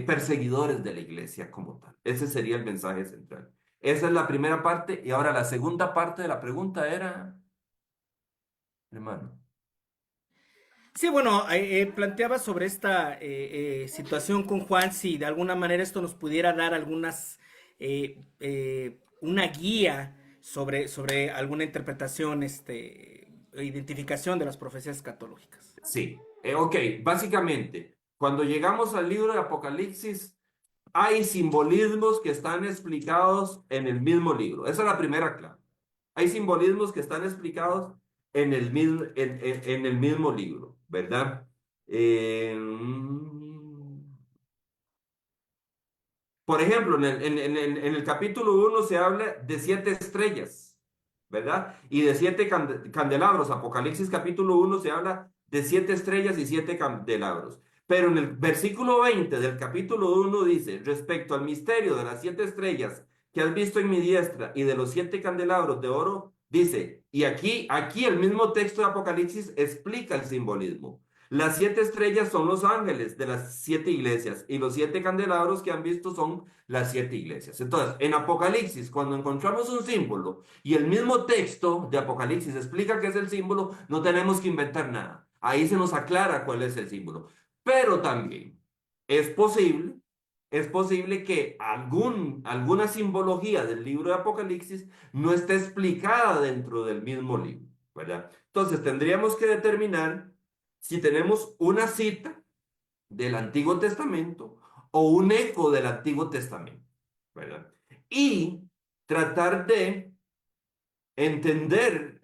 Speaker 2: perseguidores de la iglesia como tal. Ese sería el mensaje central. Esa es la primera parte. Y ahora la segunda parte de la pregunta era, hermano.
Speaker 3: Sí, bueno, planteaba sobre esta situación con Juan, si de alguna manera esto nos pudiera dar una guía sobre alguna interpretación, identificación de las profecías escatológicas.
Speaker 2: Sí, ok, básicamente, cuando llegamos al libro de Apocalipsis, hay simbolismos que están explicados en el mismo libro. Esa es la primera clave. Hay simbolismos que están explicados en el mismo libro, ¿verdad? Eh, por ejemplo, en el capítulo 1 se habla de 7 estrellas, ¿verdad? Y de 7 candelabros. Apocalipsis capítulo 1 se habla de 7 estrellas y 7 candelabros. Pero en el versículo 20 del capítulo 1 dice, respecto al misterio de las 7 estrellas que has visto en mi diestra y de los 7 candelabros de oro, dice, y aquí el mismo texto de Apocalipsis explica el simbolismo. Las 7 estrellas son los ángeles de las 7 iglesias y los 7 candelabros que han visto son las 7 iglesias. Entonces, en Apocalipsis, cuando encontramos un símbolo y el mismo texto de Apocalipsis explica qué es el símbolo, no tenemos que inventar nada. Ahí se nos aclara cuál es el símbolo. Pero también es posible, es posible que alguna simbología del libro de Apocalipsis no esté explicada dentro del mismo libro, ¿verdad? Entonces, tendríamos que determinar si tenemos una cita del Antiguo Testamento o un eco del Antiguo Testamento, ¿verdad? Y tratar de entender,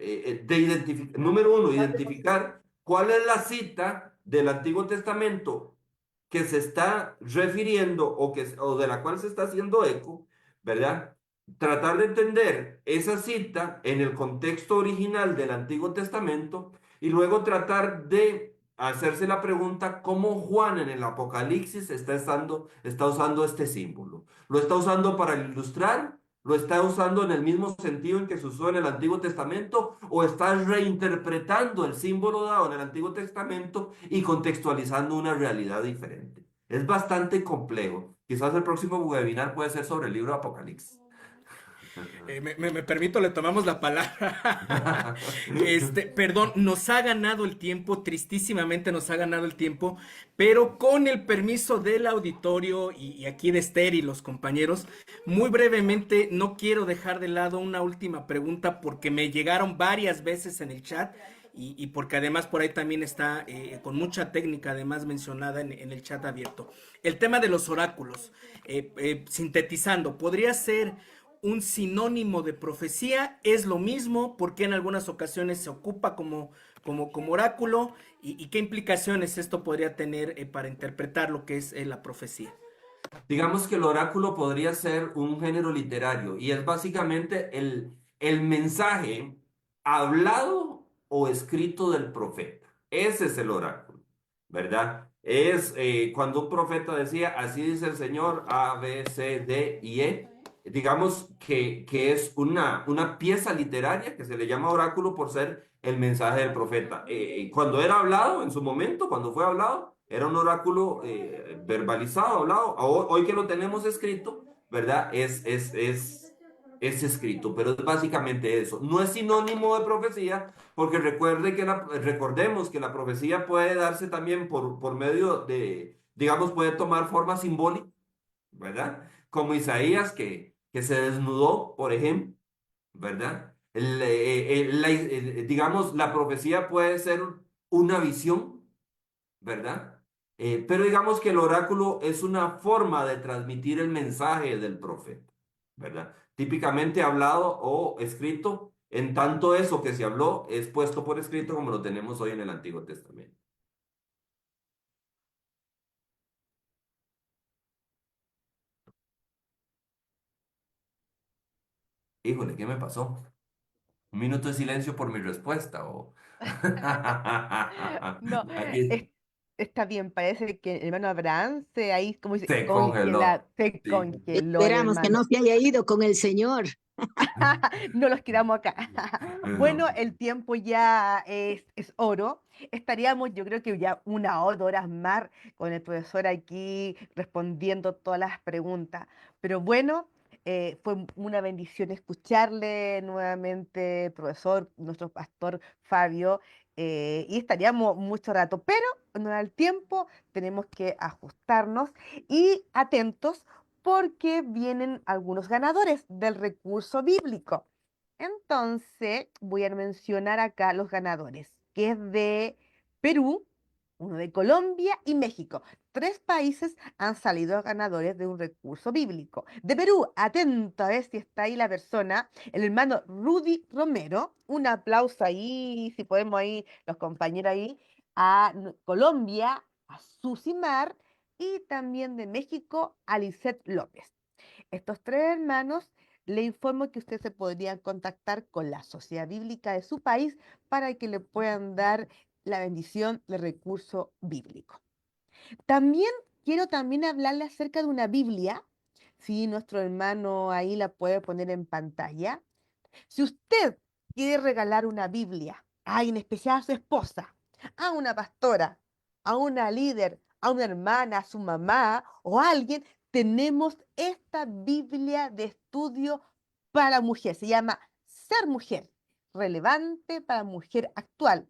Speaker 2: número uno, identificar cuál es la cita del Antiguo Testamento que se está refiriendo o de la cual se está haciendo eco, ¿verdad? Tratar de entender esa cita en el contexto original del Antiguo Testamento y luego tratar de hacerse la pregunta cómo Juan en el Apocalipsis está usando este símbolo. ¿Lo está usando para ilustrar? ¿Lo está usando en el mismo sentido en que se usó en el Antiguo Testamento? ¿O está reinterpretando el símbolo dado en el Antiguo Testamento y contextualizando una realidad diferente? Es bastante complejo. Quizás el próximo webinar puede ser sobre el libro de Apocalipsis.
Speaker 3: Me permito, le tomamos la palabra. Perdón, nos ha ganado el tiempo, tristísimamente nos ha ganado el tiempo, pero con el permiso del auditorio y aquí de Esther y los compañeros, muy brevemente, no quiero dejar de lado una última pregunta porque me llegaron varias veces en el chat y porque además por ahí también está con mucha técnica además mencionada en el chat abierto. El tema de los oráculos, sintetizando, podría ser un sinónimo de profecía, es lo mismo, porque en algunas ocasiones se ocupa como oráculo y qué implicaciones esto podría tener para interpretar lo que es la profecía.
Speaker 2: Digamos que el oráculo podría ser un género literario y es básicamente el mensaje hablado o escrito del profeta. Ese es el oráculo, ¿verdad? Es cuando un profeta decía, así dice el Señor, A, B, C, D y E. Digamos que es una pieza literaria que se le llama oráculo por ser el mensaje del profeta. Cuando era hablado, en su momento, cuando fue hablado, era un oráculo verbalizado, hablado. Hoy que lo tenemos escrito, ¿verdad? Es escrito, pero es básicamente eso. No es sinónimo de profecía, porque recordemos que la profecía puede darse también por medio de, digamos, puede tomar forma simbólica, ¿verdad? Como Isaías que se desnudó, por ejemplo, ¿verdad? Digamos, la profecía puede ser una visión, ¿verdad? Pero digamos que el oráculo es una forma de transmitir el mensaje del profeta, ¿verdad? Típicamente hablado o escrito, en tanto eso que se habló es puesto por escrito como lo tenemos hoy en el Antiguo Testamento. Híjole, ¿qué me pasó? ¿Un minuto de silencio por mi respuesta? O...
Speaker 1: No, es-
Speaker 2: Aquí
Speaker 1: está bien, parece que el hermano Abraham ahí, como dice,
Speaker 2: se congeló.
Speaker 1: se
Speaker 2: Sí.
Speaker 1: congeló el
Speaker 4: Esperamos que no
Speaker 1: hermano.
Speaker 4: se haya ido con el Señor.
Speaker 1: No los quedamos acá. Bueno, el tiempo ya es oro. Estaríamos, yo creo que ya 1 o 2 horas más con el profesor aquí respondiendo todas las preguntas. Pero bueno, fue una bendición escucharle nuevamente, profesor, nuestro pastor Fabio, y estaríamos mucho rato, pero no da el tiempo, tenemos que ajustarnos y atentos porque vienen algunos ganadores del recurso bíblico. Entonces, voy a mencionar acá los ganadores, que es de Perú, uno de Colombia y México. 3 países han salido ganadores de un recurso bíblico. De Perú, atento a ver si está ahí la persona, el hermano Rudy Romero. Un aplauso ahí, si podemos ahí, los compañeros ahí. A Colombia, a Susimar y también de México a Lisette López. Estos 3 hermanos le informo que ustedes se podrían contactar con la sociedad bíblica de su país para que le puedan dar la bendición del recurso bíblico. También quiero también hablarle acerca de una Biblia, si nuestro hermano ahí la puede poner en pantalla. Si usted quiere regalar una Biblia, en especial a su esposa, a una pastora, a una líder, a una hermana, a su mamá o a alguien, tenemos esta Biblia de estudio para mujer. Se llama Ser Mujer, relevante para mujer actual,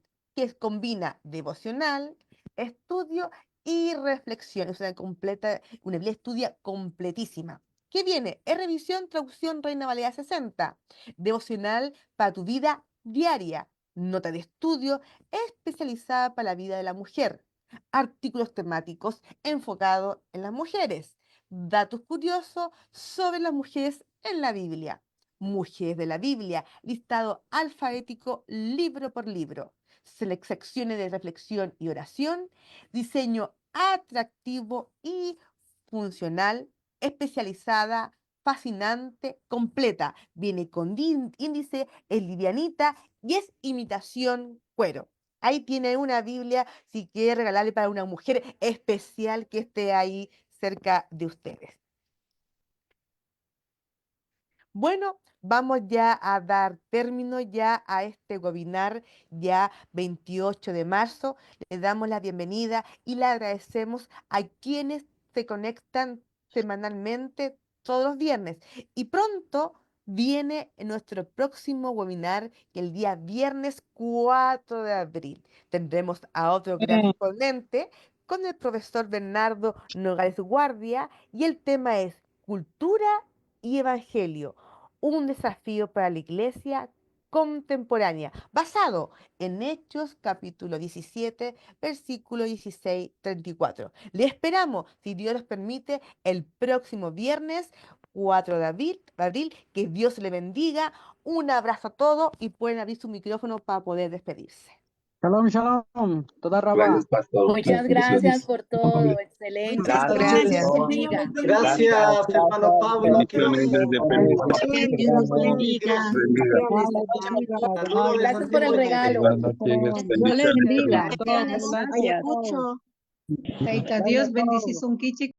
Speaker 1: combina devocional, estudio y reflexión. Es una Biblia de estudia completísima. ¿Qué viene? Es revisión, traducción Reina Valera 60, devocional para tu vida diaria, nota de estudio especializada para la vida de la mujer, artículos temáticos enfocados en las mujeres, datos curiosos sobre las mujeres en la Biblia, mujeres de la Biblia, listado alfabético libro por libro, secciones de reflexión y oración, diseño atractivo y funcional, especializada, fascinante, completa. Viene con índice, es livianita y es imitación cuero. Ahí tiene una Biblia si quiere regalarle para una mujer especial que esté ahí cerca de ustedes. Bueno, vamos ya a dar término ya a este webinar ya 28 de marzo. Le damos la bienvenida y le agradecemos a quienes se conectan semanalmente todos los viernes. Y pronto viene nuestro próximo webinar, que el día viernes 4 de abril. Tendremos a otro gran ponente con el profesor Bernardo Nogales Guardia y el tema es cultura y evangelio, un desafío para la iglesia contemporánea, basado en Hechos capítulo 17, versículo 16-34. Le esperamos, si Dios nos permite, el próximo viernes 4 de abril. Que Dios le bendiga. Un abrazo a todos y pueden abrir su micrófono para poder despedirse.
Speaker 5: Shalom, shalom. Toda rabá.
Speaker 6: Gracias, pastor.
Speaker 7: Muchas gracias por todo. Excelente.
Speaker 4: Muchas
Speaker 7: Que Dios
Speaker 4: gracias.
Speaker 7: les
Speaker 4: Que
Speaker 1: Gracias.
Speaker 4: el Señor
Speaker 7: bendiga.
Speaker 4: les bendiga.
Speaker 3: Gracias, hermano Pablo. Qué
Speaker 6: Bendiciones desde Perú.
Speaker 4: Que Dios los bendiga.
Speaker 6: Bendiga.
Speaker 4: Dios les bendiga.
Speaker 3: Saludos de
Speaker 7: Gracias por el
Speaker 3: Santiago de
Speaker 7: regalo.
Speaker 6: Buenas noches.
Speaker 8: Dios les
Speaker 6: Bendiciones.
Speaker 8: bendiga a todos.
Speaker 4: Bendiciones.
Speaker 8: Gracias.
Speaker 4: Ayacucho.
Speaker 8: Ayacucho.